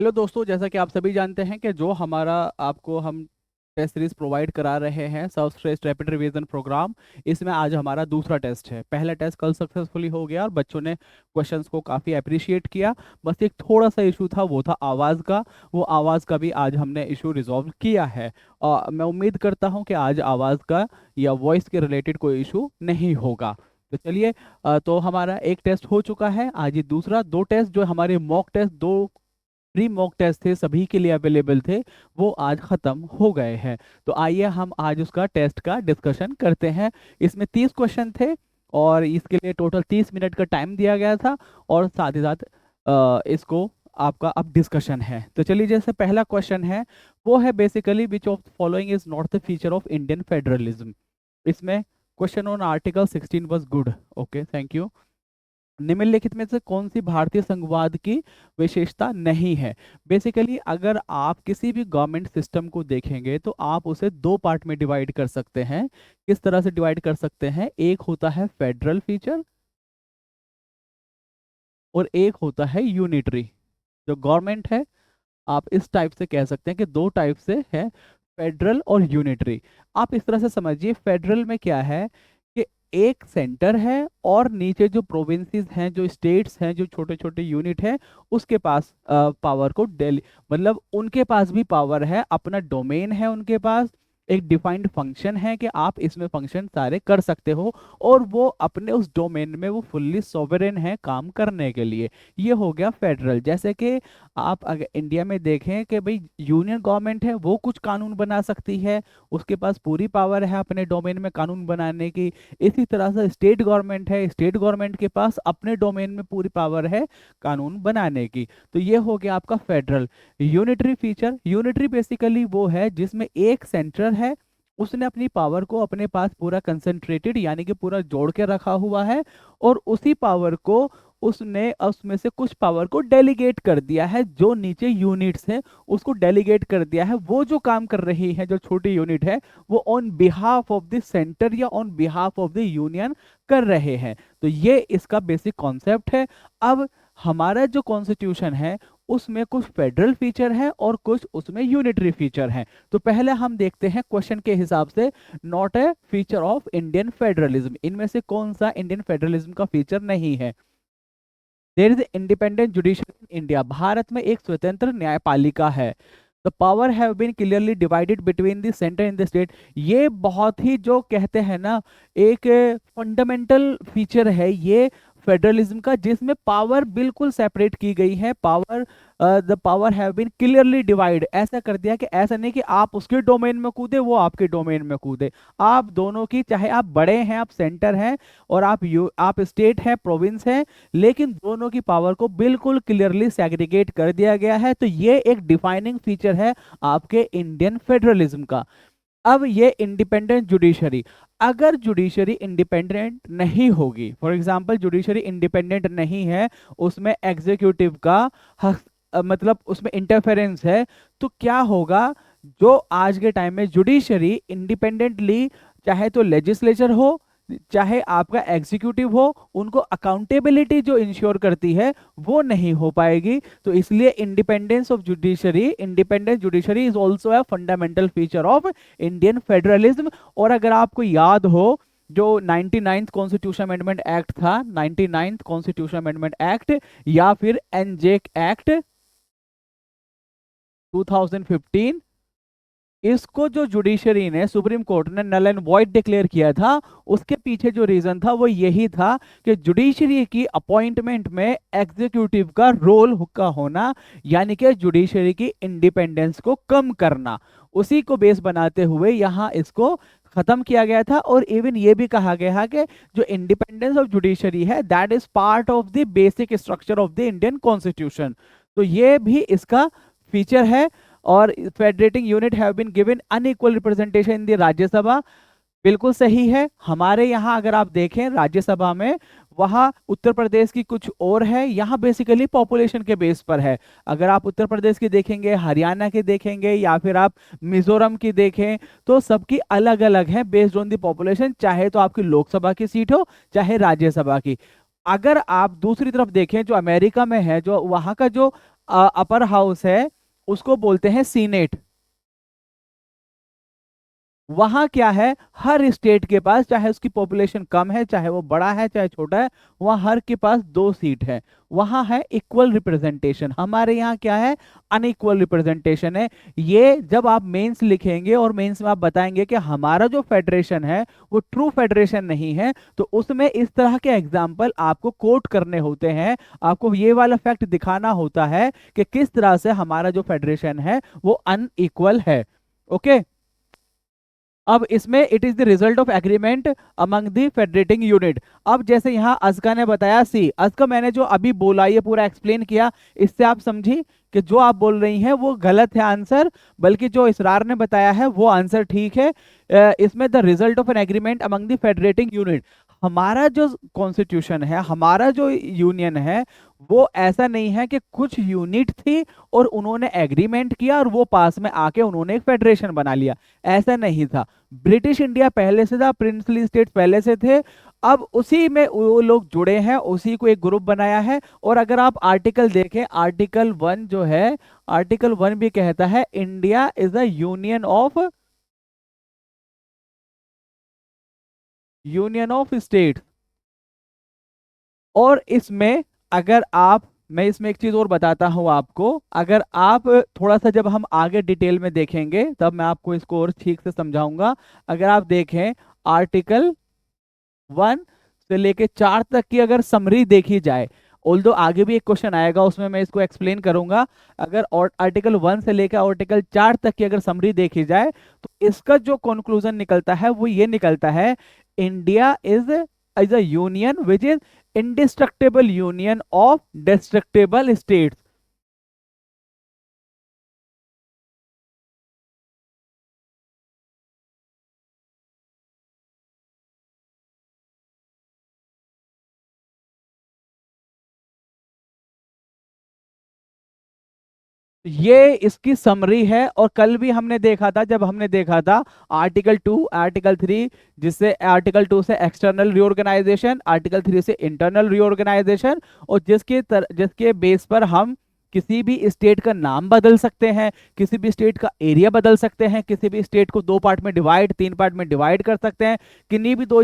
Hello दोस्तों, जैसा कि आप सभी जानते हैं कि जो हमारा आपको हम टेस्ट सीरीज प्रोवाइड करा रहे हैं सर्वश्रेष्ठ रैपिड रिवीजन प्रोग्राम। इसमें आज हमारा दूसरा टेस्ट है। पहला टेस्ट कल सक्सेसफुली हो गया और बच्चों ने क्वेश्चंस को काफ़ी अप्रिशिएट किया। बस एक थोड़ा सा इशू था, वो था आवाज़ का। वो आवाज़ का भी आज हमने इशू रिजॉल्व किया है और मैं उम्मीद करता हूँ कि आज आवाज़ का या वॉइस के रिलेटेड कोई इशू नहीं होगा। तो चलिए, तो हमारा एक टेस्ट हो चुका है, आज ये दूसरा। दो टेस्ट जो हमारे मॉक टेस्ट, दो प्री मॉक टेस्ट थे, सभी के लिए अवेलेबल थे, वो आज खत्म हो गए हैं। तो आइए हम आज उसका टेस्ट का डिस्कशन करते हैं। इसमें 30 क्वेश्चन थे और इसके लिए टोटल 30 मिनट का टाइम दिया गया था और साथ ही साथ इसको आपका अब डिस्कशन है। तो चलिए, जैसे पहला क्वेश्चन है वो है basically which of following is not the feature of Indian federalism. इसमें question on article 16 was good. Okay, thank you. निम्नलिखित में से कौन सी भारतीय संघवाद की विशेषता नहीं है। बेसिकली अगर आप किसी भी गवर्नमेंट सिस्टम को देखेंगे तो आप उसे दो पार्ट में डिवाइड कर सकते हैं। किस तरह से डिवाइड कर सकते हैं? एक होता है फेडरल फीचर और एक होता है यूनिटरी। जो गवर्नमेंट है, आप इस टाइप से कह सकते हैं कि दो टाइप से है, फेडरल और यूनिटरी। आप इस तरह से समझिए, फेडरल में क्या है कि एक सेंटर है और नीचे जो प्रोविंसेस हैं, जो स्टेट्स हैं, जो छोटे छोटे यूनिट हैं, उसके पास पावर को डेली, मतलब उनके पास भी पावर है, अपना डोमेन है उनके पास। एक डिफाइंड फंक्शन है कि आप इसमें फंक्शन सारे कर सकते हो और वो अपने उस डोमेन में वो फुल्ली सॉवरेन है काम करने के लिए। ये हो गया फेडरल। जैसे कि आप अगर इंडिया में देखें कि भाई यूनियन गवर्नमेंट है, वो कुछ कानून बना सकती है, उसके पास पूरी पावर है अपने डोमेन में कानून बनाने की। इसी तरह से स्टेट गवर्नमेंट है, स्टेट गवर्नमेंट के पास अपने डोमेन में पूरी पावर है कानून बनाने की। तो ये हो गया आपका federal. Unitary feature, unitary basically वो है जिसमें एक सेंटर है, उसने अपनी पावर को अपने पास पूरा कंसंट्रेटेड यानी कि पूरा जोड़ के रखा हुआ है और उसी पावर को उसने उसमें से कुछ पावर को डेलीगेट कर दिया है, जो नीचे यूनिट्स हैं उसको डेलीगेट कर दिया है। वो जो काम कर रही है, जो छोटी यूनिट है, वो on behalf of the centre या on behalf of the union कर रहे हैं। तो ये इसका बेसिक कॉन्सेप्ट है। अब हमारा जो कॉन्स्टिट्यूशन है उसमें कुछ फेडरल फीचर है और कुछ उसमें यूनिटरी फीचर है। तो पहले हम देखते हैं क्वेश्चन के हिसाब से, not a feature of Indian federalism, इनमें से कौन सा इंडियन फेडरलिज्म का फीचर नहीं है। There is independent judiciary in India, Bharat में एक स्वतंत्र न्यायपालिका है। The power have been clearly divided between the centre and the state. ये बहुत ही जो कहते हैं ना, एक फंडामेंटल फीचर है ये फेडरलिज्म का, जिसमें पावर बिल्कुल सेपरेट की गई है। Power, the power have been clearly divide, ऐसा कर दिया कि ऐसा नहीं कि आप उसके डोमेन में कूदे वो आपके डोमेन में कूदे। आप दोनों की, चाहे आप बड़े हैं, आप सेंटर हैं और आप स्टेट है, प्रोविंस है, लेकिन दोनों की पावर को बिल्कुल क्लियरली सेग्रीगेट कर दिया गया है। तो ये एक डिफाइनिंग फीचर है आपके इंडियन फेडरलिज्म का। अब ये इंडिपेंडेंट जुडिशरी, अगर जुडिशरी इंडिपेंडेंट नहीं होगी, फॉर एग्जांपल जुडिशरी इंडिपेंडेंट नहीं है, उसमें एग्जीक्यूटिव का मतलब उसमें इंटरफेरेंस है, तो क्या होगा? जो आज के टाइम में जुडिशरी इंडिपेंडेंटली, चाहे तो लेजिस्लेचर हो चाहे आपका एग्जीक्यूटिव हो, उनको अकाउंटेबिलिटी जो इंश्योर करती है वो नहीं हो पाएगी। तो इसलिए independence of judiciary, independent judiciary is also a fundamental feature of Indian federalism. और अगर आपको याद हो, जो 99th कॉन्स्टिट्यूशन अमेंडमेंट एक्ट था, 99th कॉन्स्टिट्यूशन अमेंडमेंट एक्ट या फिर एनजेक एक्ट 2015, इसको जो जुडिशरी ने, सुप्रीम कोर्ट ने नल एंड वॉइड डिक्लेयर किया था, उसके पीछे जो रीजन था वो यही था कि जुडिशरी की अपॉइंटमेंट में एग्जीक्यूटिव का रोल का होना, यानी कि जुडिशरी की इंडिपेंडेंस को कम करना, उसी को बेस बनाते हुए यहाँ इसको खत्म किया गया था। और इवन ये भी कहा गया कि जो इंडिपेंडेंस ऑफ जुडिशरी है, that is part of the basic structure of the Indian constitution. तो ये भी इसका फीचर है। और federating unit have been given unequal representation in the Rajya Sabha, बिल्कुल सही है। हमारे यहाँ अगर आप देखें राज्यसभा में, वहाँ उत्तर प्रदेश की कुछ और है, यहाँ बेसिकली पॉपुलेशन के बेस पर है। अगर आप उत्तर प्रदेश की देखेंगे, हरियाणा की देखेंगे या फिर आप मिजोरम की देखें, तो सबकी अलग अलग है बेस्ड ऑन द पॉपुलेशन, चाहे तो आपकी लोकसभा की सीट हो चाहे राज्यसभा की। अगर आप दूसरी तरफ देखें, जो अमेरिका में है, जो वहाँ का जो अपर हाउस है उसको बोलते हैं सीनेट। वहां क्या है, हर स्टेट के पास, चाहे उसकी पॉपुलेशन कम है, चाहे वो बड़ा है, चाहे छोटा है, वहां हर के पास 2 सीट है। वहां है इक्वल रिप्रेजेंटेशन। हमारे यहाँ क्या है, अनइक्वल रिप्रेजेंटेशन है। ये जब आप मेंस लिखेंगे और मेंस में आप बताएंगे कि हमारा जो फेडरेशन है वो ट्रू फेडरेशन नहीं है, तो उसमें इस तरह के एग्जाम्पल आपको कोट करने होते हैं। आपको ये वाला फैक्ट दिखाना होता है कि किस तरह से हमारा जो फेडरेशन है वो अनइक्वल है। ओके। अब इसमें it is the result of agreement among the federating unit. अब जैसे यहाँ अजका ने बताया सी, अजका मैंने जो अभी बोला ये पूरा एक्सप्लेन किया, इससे आप समझी कि जो आप बोल रही हैं वो गलत है आंसर, बल्कि जो इसरार ने बताया है वो आंसर ठीक है। इसमें the result of an agreement among the federating unit, हमारा जो कॉन्स्टिट्यूशन है, हमारा जो यूनियन है, वो ऐसा नहीं है कि कुछ यूनिट थी और उन्होंने एग्रीमेंट किया और वो पास में आके उन्होंने एक फेडरेशन बना लिया। ऐसा नहीं था। ब्रिटिश इंडिया पहले से था, प्रिंसली स्टेट पहले से थे। अब उसी में वो लोग जुड़े हैं, उसी को एक ग्रुप बनाया है। और अगर आप आर्टिकल देखें, आर्टिकल 1 जो है, आर्टिकल 1 भी कहता है India is a union of state. और इसमें अगर आप, मैं इसमें एक चीज और बताता हूं आपको, अगर आप थोड़ा सा, जब हम आगे डिटेल में देखेंगे तब मैं आपको इसको और ठीक से समझाऊंगा। अगर आप देखें आर्टिकल 1 से लेके 4 तक की अगर समरी देखी जाए, ऑल्दो आगे भी एक क्वेश्चन आएगा उसमें मैं इसको एक्सप्लेन करूंगा। अगर आर्टिकल 1 से लेकर आर्टिकल 4 तक की अगर समरी देखी जाए, तो इसका जो कंक्लूजन निकलता है वो ये निकलता है, India is a union which is indestructible union of destructible states. ये इसकी समरी है। और कल भी हमने देखा था, जब हमने देखा था आर्टिकल 2 आर्टिकल 3, जिससे आर्टिकल 2 से एक्सटर्नल रीऑर्गेनाइजेशन, आर्टिकल 3 से इंटरनल रीऑर्गेनाइजेशन, और जिसके बेस पर हम किसी भी स्टेट का नाम बदल सकते हैं, किसी भी स्टेट का एरिया बदल सकते हैं, किसी भी स्टेट को 2 पार्ट में डिवाइड, 3 पार्ट में डिवाइड कर सकते हैं, किन्हीं भी दो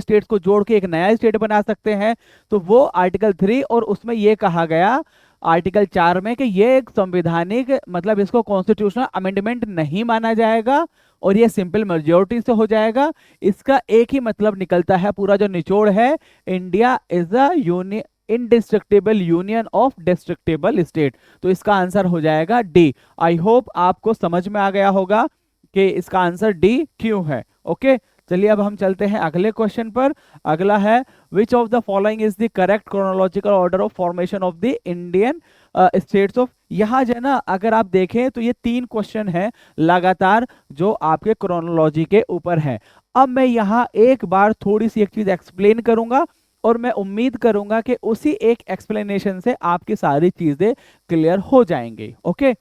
स्टेट्स को जोड़ के एक नया स्टेट बना सकते हैं। तो वो आर्टिकल 3, और उसमें ये कहा गया आर्टिकल 4 में कि ये एक संवैधानिक, मतलब इसको कॉन्स्टिट्यूशनल अमेंडमेंट नहीं माना जाएगा और ये सिंपल मेजोरिटी से हो जाएगा। इसका एक ही मतलब निकलता है, पूरा जो निचोड़ है, India is a union, indestructible union of destructible state. तो इसका आंसर हो जाएगा डी। आई होप आपको समझ में आ गया होगा कि इसका आंसर डी क्यों है। ओके, चलिए अब हम चलते हैं अगले क्वेश्चन पर। अगला है, which of the following is the correct chronological order of formation of the Indian states of. यहाँ जो है ना, अगर आप देखें तो ये 3 क्वेश्चन है लगातार जो आपके क्रोनोलॉजी के ऊपर है। अब मैं यहाँ एक बार थोड़ी सी एक चीज एक्सप्लेन करूंगा और मैं उम्मीद करूंगा कि उसी एक एक्सप्लेनेशन से आपकी सारी चीजें क्लियर हो जाएंगी। ओके,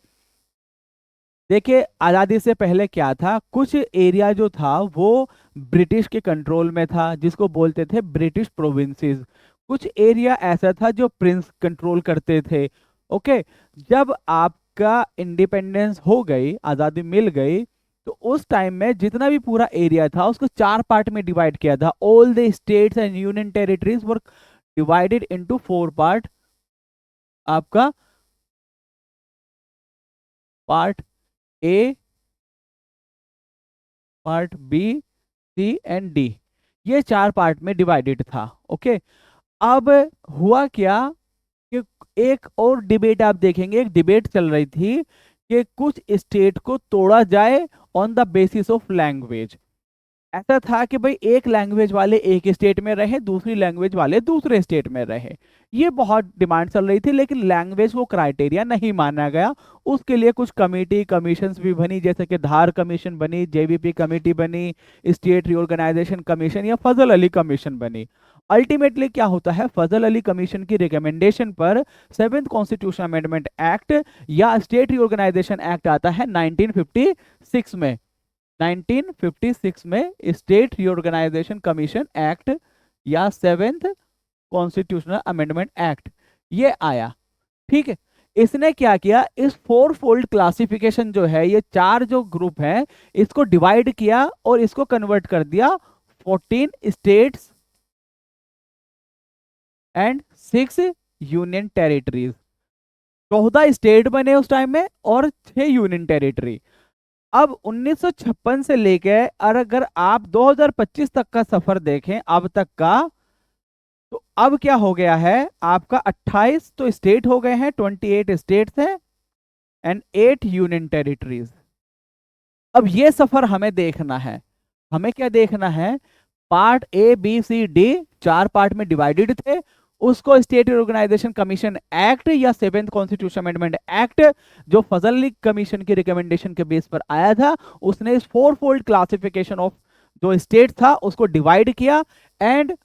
देखिए आज़ादी से पहले क्या था, कुछ एरिया जो था वो ब्रिटिश के कंट्रोल में था, जिसको बोलते थे ब्रिटिश प्रोविंसेस। कुछ एरिया ऐसा था जो प्रिंस कंट्रोल करते थे। ओके, जब आपका इंडिपेंडेंस हो गई, आज़ादी मिल गई, तो उस टाइम में जितना भी पूरा एरिया था उसको 4 पार्ट में डिवाइड किया था। All the states and union territories were divided into 4 part. आपका part A, part B, C and D, ये 4 पार्ट में डिवाइडेड था। ओके, अब हुआ क्या कि एक और डिबेट आप देखेंगे, एक डिबेट चल रही थी कि कुछ स्टेट को तोड़ा जाए on the basis of language. ऐसा था कि भाई एक लैंग्वेज वाले एक स्टेट में रहे, दूसरी लैंग्वेज वाले दूसरे स्टेट में रहे। ये बहुत डिमांड चल रही थी, लेकिन लैंग्वेज को क्राइटेरिया नहीं माना गया। उसके लिए कुछ कमेटी कमीशंस भी बनी, जैसे कि धार कमीशन बनी, जेबीपी कमेटी बनी, स्टेट रिओर्गेनाइजेशन कमीशन या फजल अली कमीशन बनी। अल्टीमेटली क्या होता है, फजल अली कमीशन की रिकमेंडेशन पर 7th कॉन्स्टिट्यूशन अमेंडमेंट एक्ट या स्टेट रिओर्गेनाइजेशन एक्ट आता है 1956 में। 1956 में स्टेट रिओर्गेनाइजेशन कमीशन एक्ट या 7th कॉन्स्टिट्यूशनल अमेंडमेंट एक्ट ये आया। ठीक है, इसने क्या किया, इस फोर फोल्ड क्लासिफिकेशन जो है, ये चार जो ग्रुप है, इसको डिवाइड किया और इसको कन्वर्ट कर दिया 14 states and 6 union territories. 14 state बने उस टाइम में और 6 यूनियन टेरिटरी। अब 1956 से लेके, और अगर आप 2025 तक का सफर देखें अब तक का, तो अब क्या हो गया है आपका, 28 तो स्टेट हो गए हैं, 28 स्टेट्स हैं एंड 8 यूनियन टेरिटरीज। अब ये सफर हमें देखना है, हमें क्या देखना है, part A B C D चार पार्ट में डिवाइडेड थे, उसको स्टेट ऑर्गेनाइजेशन कमीशन एक्ट या सेवेंथ कॉन्स्टिट्यूशन अमेंडमेंट एक्ट, जो फजल अली कमीशन की रिकमेंडेशन के बेस पर आया था, उसने इस फोर फोल्ड क्लासिफिकेशन ऑफ जो स्टेट था उसको डिवाइड किया एंड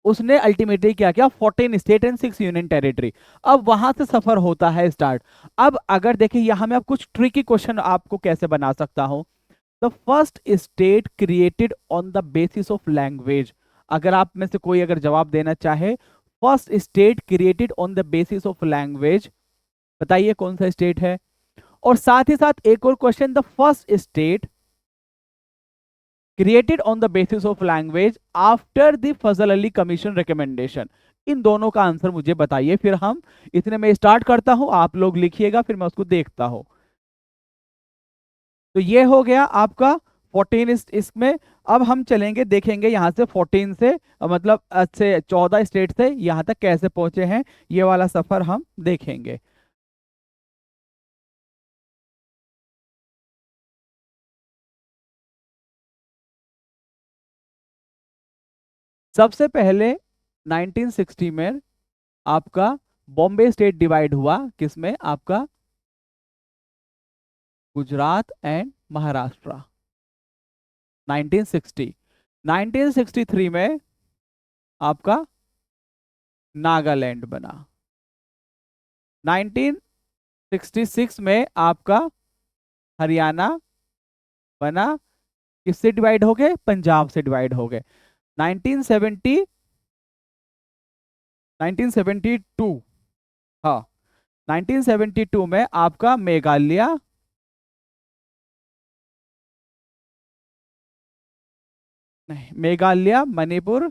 उसने अल्टीमेटली क्या किया, 14 स्टेट एंड 6 यूनियन टेरिटरी। अब वहां से सफर होता है स्टार्ट। अब अगर देखिए यहां मैं अब कुछ ट्रिकी क्वेश्चन आपको कैसे बना सकता हूं। The first state created on the basis of language, अगर आप में से कोई अगर जवाब देना चाहे, first state created on the basis of language, बताइए कौन सा स्टेट है। और साथ ही साथ एक और question, the first state created on the basis of language after the Fazal Ali commission recommendation. इन दोनों का आंसर मुझे बताइए, फिर हम इतने में स्टार्ट करता हूं, आप लोग लिखिएगा फिर मैं उसको देखता हूं। तो ये हो गया आपका 14 इसमें। अब हम चलेंगे देखेंगे यहां से 14 से मतलब से 14 स्टेट से यहां तक कैसे पहुंचे हैं, ये वाला सफर हम देखेंगे। सबसे पहले 1960 में आपका बॉम्बे स्टेट डिवाइड हुआ, किसमें, आपका गुजरात एंड महाराष्ट्र। 1960, 1963 में आपका नागालैंड बना। 1966 में आपका हरियाणा बना, किससे डिवाइड हो गए, पंजाब से डिवाइड हो गए। 1970, 1972, हाँ 1972 में आपका मेघालय, नहीं मेघालय, मणिपुर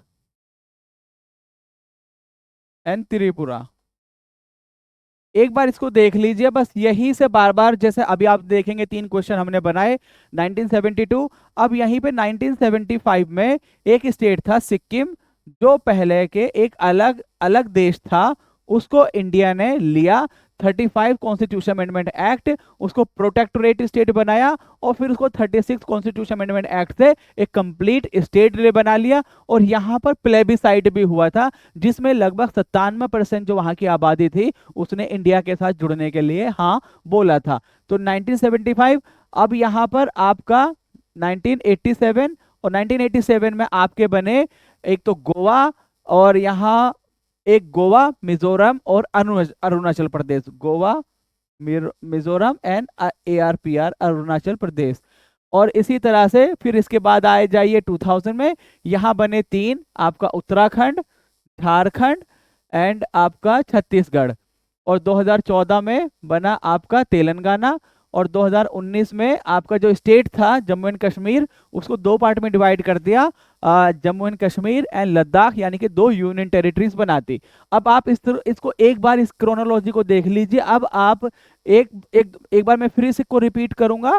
एंड त्रिपुरा। एक बार इसको देख लीजिए, बस यहीं से बार बार, जैसे अभी आप देखेंगे तीन क्वेश्चन हमने बनाए 1972। अब यहीं पे 1975 में एक स्टेट था सिक्किम, जो पहले के एक अलग अलग देश था, उसको इंडिया ने लिया, 35 कॉन्स्टिट्यूशन अमेंडमेंट एक्ट, उसको प्रोटेक्टोरेट स्टेट बनाया और फिर उसको 36 कॉन्स्टिट्यूशन अमेंडमेंट एक्ट से एक कंप्लीट स्टेट बना लिया। और यहाँ पर प्लेबिसाइड भी हुआ था, जिसमें लगभग 97% जो वहां की आबादी थी उसने इंडिया के साथ जुड़ने के लिए हाँ बोला था। तो 1975। अब यहाँ पर आपका 1987, और 1987 में आपके बने एक तो गोवा, और यहाँ एक गोवा, मिजोरम और अरुणाचल प्रदेश, गोवा, मिजोरम एंड ARPR, अरुणाचल प्रदेश। और इसी तरह से फिर इसके बाद आए जाइए 2000 में, यहाँ बने तीन, आपका उत्तराखंड, झारखंड एंड आपका छत्तीसगढ़। और 2014 में बना आपका तेलंगाना। और 2019 में आपका जो स्टेट था जम्मू एंड कश्मीर, उसको दो पार्ट में डिवाइड कर दिया, जम्मू एंड कश्मीर एंड लद्दाख, यानी कि दो यूनियन टेरिटरीज बनाती। अब आप इसको एक बार इस क्रोनोलॉजी को देख लीजिए। अब आप एक एक एक बार मैं फिर इसको रिपीट करूंगा,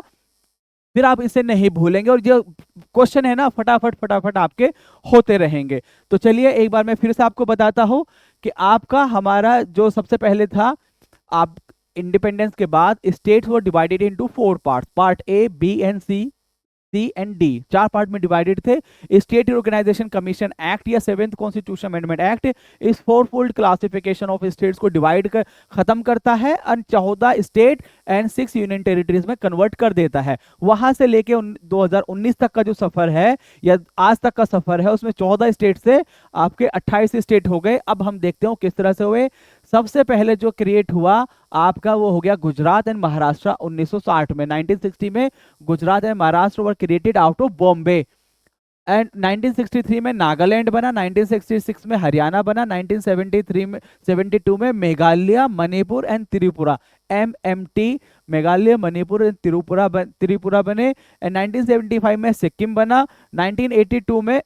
फिर आप इसे नहीं भूलेंगे, और जो क्वेश्चन है ना फटाफट फटाफट आपके होते रहेंगे। तो चलिए एक बार मैं फिर से आपको बताता हूं कि आपका हमारा जो सबसे पहले था, आप इंडिपेंडेंस के बाद states were divided into 4 parts, part A B and C and D, चार पार्ट में डिवाइडेड थे। स्टेट ऑर्गेनाइजेशन कमीशन एक्ट या सेवेंथ कॉन्स्टिट्यूशन अमेंडमेंट एक्ट इस four fold classification of states को डिवाइड कर खत्म करता है और 14 स्टेट एंड 6 यूनियन टेरिटरीज में कन्वर्ट कर देता है। वहां से लेके 2019 तक का जो सफर है या आज तक का सफर है, उसमें 14 स्टेट से आपके 28 स्टेट हो गए। अब हम देखते हो किस तरह से हुए। सबसे पहले जो क्रिएट हुआ आपका वो हो गया गुजरात एंड महाराष्ट्र 1960 में। 1960 में Gujarat and Maharashtra were created out of Bombay and 1963 में नागालैंड बना, 1966 में हरियाणा बना, 1973 में 72 में Meghalaya, Manipur and Tripura, MMT, Meghalaya, Manipur and Tripura बने। एंड 1975 में सिक्किम बना, 1982 में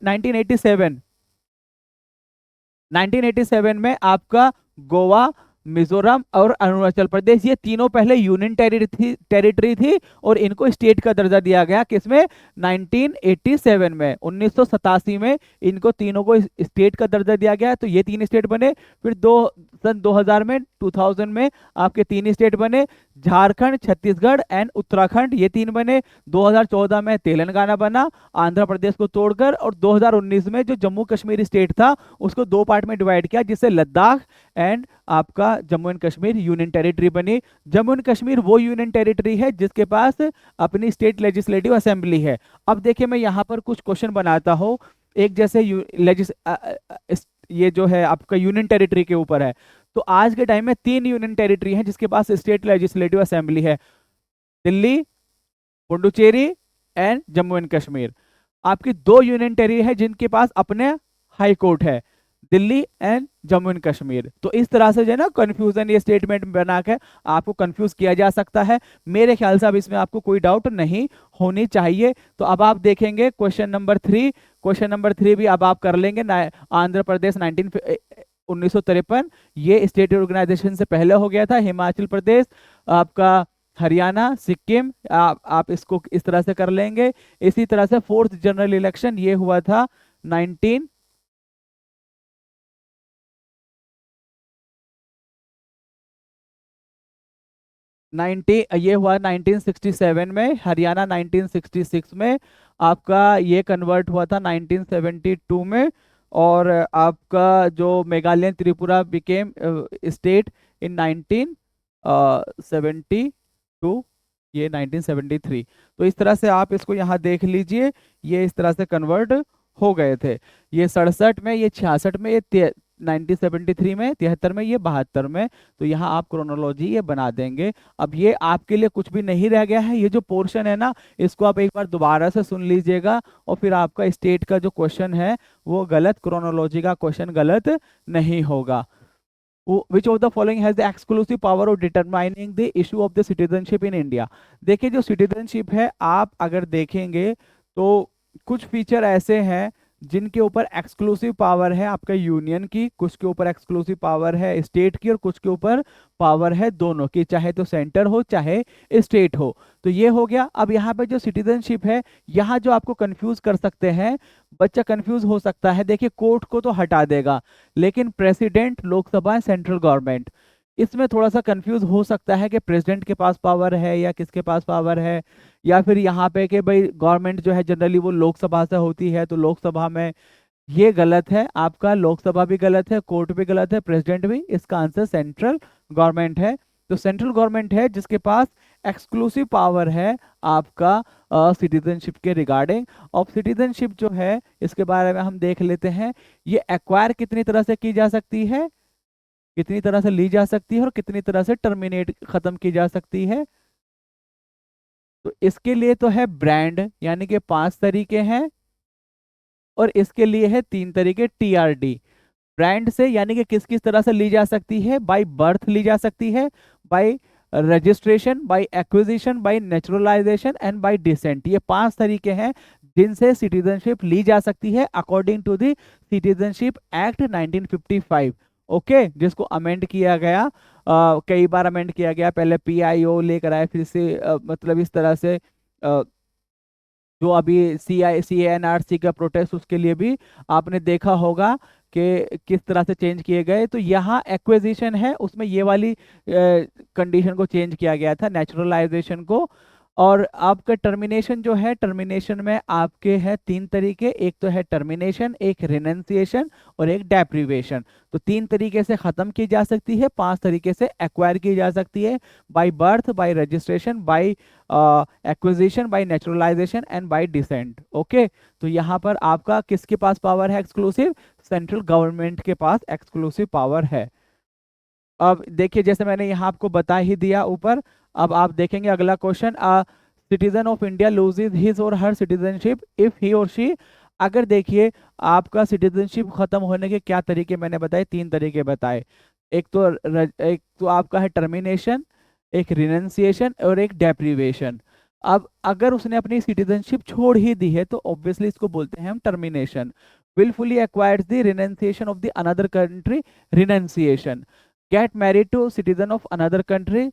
1987 में आपका गोवा, मिजोरम और अरुणाचल प्रदेश, ये तीनों पहले यूनियन टेरिटरी थी और इनको स्टेट का दर्जा दिया गया किसमें, 1987 में, 1987 में इनको तीनों को स्टेट का दर्जा दिया गया। तो ये तीन स्टेट बने। फिर सन 2000 में 2000 में आपके तीन स्टेट बने, झारखंड, छत्तीसगढ़ एंड उत्तराखंड, ये तीन बने। 2014 में तेलंगाना बना आंध्र प्रदेश को तोड़कर, और 2019 में जो जम्मू कश्मीर स्टेट था उसको दो पार्ट में डिवाइड किया, जिससे लद्दाख एंड आपका Jammu and Kashmir union territory बनी। जम्मू एंड कश्मीर वो यूनियन टेरिटरी है जिसके पास अपनी स्टेट लेजिस्लेटिव असेंबली है। अब देखिए मैं यहाँ पर कुछ क्वेश्चन बनाता हूँ, एक जैसे ये जो है आपका यूनियन टेरिटरी के ऊपर है। तो आज के टाइम में तीन यूनियन टेरिटरी हैं जिसके पास स्टेट लेजिस्लेटिव असेंबली है, दिल्ली, पुडुचेरी एंड जम्मू एंड कश्मीर। आपकी दो यूनियन टेरिटरी है जिनके पास अपने हाई कोर्ट है, दिल्ली एंड जम्मू एंड कश्मीर। तो इस तरह से जो है ना कंफ्यूजन ये स्टेटमेंट बना के आपको कंफ्यूज किया जा सकता है। मेरे ख्याल से अब इसमें आपको कोई डाउट नहीं होनी चाहिए। तो अब आप देखेंगे क्वेश्चन नंबर 3, क्वेश्चन नंबर 3 भी अब आप कर लेंगे। आंध्र प्रदेश 1953 ये स्टेट ऑर्गेनाइजेशन से पहले हो गया था। हिमाचल प्रदेश, आपका हरियाणा, सिक्किम, आप इसको इस तरह से कर लेंगे। इसी तरह से फोर्थ जनरल इलेक्शन ये हुआ था 1967 में, हरियाणा 1966 में, आपका ये कन्वर्ट हुआ था 1972 में, और आपका जो Meghalaya Tripura became state in 1972, ये 1973। तो इस तरह से आप इसको यहाँ देख लीजिए, ये इस तरह से कन्वर्ट हो गए थे। ये 67 में, ये 66 में, ये 1973 में, 73 में, ये 72 में। तो यहाँ आप क्रोनोलॉजी ये बना देंगे। अब ये आपके लिए कुछ भी नहीं रह गया है, ये जो पोर्शन है ना इसको आप एक बार दोबारा से सुन लीजिएगा, और फिर आपका स्टेट का जो क्वेश्चन है वो गलत, क्रोनोलॉजी का क्वेश्चन गलत नहीं होगा। Which of the following has the exclusive power of determining the issue of the citizenship in India? देखिए जो सिटीजनशिप है, आप अगर देखेंगे तो कुछ फीचर ऐसे हैं जिनके ऊपर एक्सक्लूसिव पावर है आपका यूनियन की, कुछ के ऊपर एक्सक्लूसिव पावर है स्टेट की, और कुछ के ऊपर पावर है दोनों की, चाहे तो सेंटर हो चाहे स्टेट हो। तो ये हो गया। अब यहाँ पे जो सिटीजनशिप है, यहाँ जो आपको कंफ्यूज कर सकते हैं, बच्चा कंफ्यूज हो सकता है। देखिए कोर्ट को तो हटा देगा, लेकिन प्रेसिडेंट, लोकसभा, सेंट्रल गवर्नमेंट, इसमें थोड़ा सा कंफ्यूज हो सकता है कि प्रेसिडेंट के पास पावर है या किसके पास पावर है, या फिर यहाँ पे कि भाई गवर्नमेंट जो है जनरली वो लोकसभा से होती है, तो लोकसभा में, ये गलत है आपका। लोकसभा भी गलत है, कोर्ट भी गलत है, प्रेसिडेंट भी। इसका आंसर सेंट्रल गवर्नमेंट है। तो सेंट्रल गवर्नमेंट है जिसके पास एक्सक्लूसिव पावर है आपका सिटीजनशिप के रिगार्डिंग। और सिटीजनशिप जो है इसके बारे में हम देख लेते हैं, ये एक्वायर कितनी तरह से की जा सकती है, कितनी तरह से ली जा सकती है, और कितनी तरह से टर्मिनेट, खत्म की जा सकती है। तो इसके लिए तो है ब्रांड, यानी कि 5 तरीके हैं, और इसके लिए है 3 तरीके, TRD। ब्रांड से यानी कि किस किस तरह से ली जा सकती है, बाय बर्थ ली जा सकती है, by registration, by acquisition, by naturalisation and by descent. ये 5 तरीके हैं जिनसे सिटीजनशिप ली जा सकती है according to the citizenship act 1955। Okay, जिसको अमेंड किया गया, कई बार अमेंड किया गया, पहले PIO लेकर आए, फिर से मतलब इस तरह से जो अभी CNRC का प्रोटेस्ट, उसके लिए भी आपने देखा होगा कि किस तरह से चेंज किए गए। तो यहाँ एक्विजिशन है, उसमें ये वाली कंडीशन को चेंज किया गया था, नेचुरलाइजेशन को। और आपका टर्मिनेशन जो है, टर्मिनेशन में आपके हैं 3 तरीके, एक तो है टर्मिनेशन, एक रिनेंसिएशन और एक डेप्रीवेशन। तो 3 तरीके से खत्म की जा सकती है, 5 तरीके से एक्वायर की जा सकती है, by birth, by registration, by acquisition, by naturalisation and by descent. Okay, तो यहाँ पर आपका किसके पास पावर है एक्सक्लूसिव, सेंट्रल गवर्नमेंट के पास एक्सक्लूसिव पावर है। अब देखिए जैसे मैंने यहाँ आपको बता ही दिया ऊपर, अब आप देखेंगे अगला question, citizen of India loses his और हर सिटीजनशिप इफ ही और शी अगर देखिए आपका सिटीजनशिप खत्म होने के क्या तरीके मैंने बताए, 3 तरीके बताए। एक तो आपका है टर्मिनेशन, एक रिनंसिएशन और एक डेप्रीवेशन। अब अगर उसने अपनी सिटीजनशिप छोड़ ही दी है तो ऑब्वियसली इसको बोलते हैं हम termination. willfully acquires the renunciation of the another country, renunciation. Get married to citizen of another country,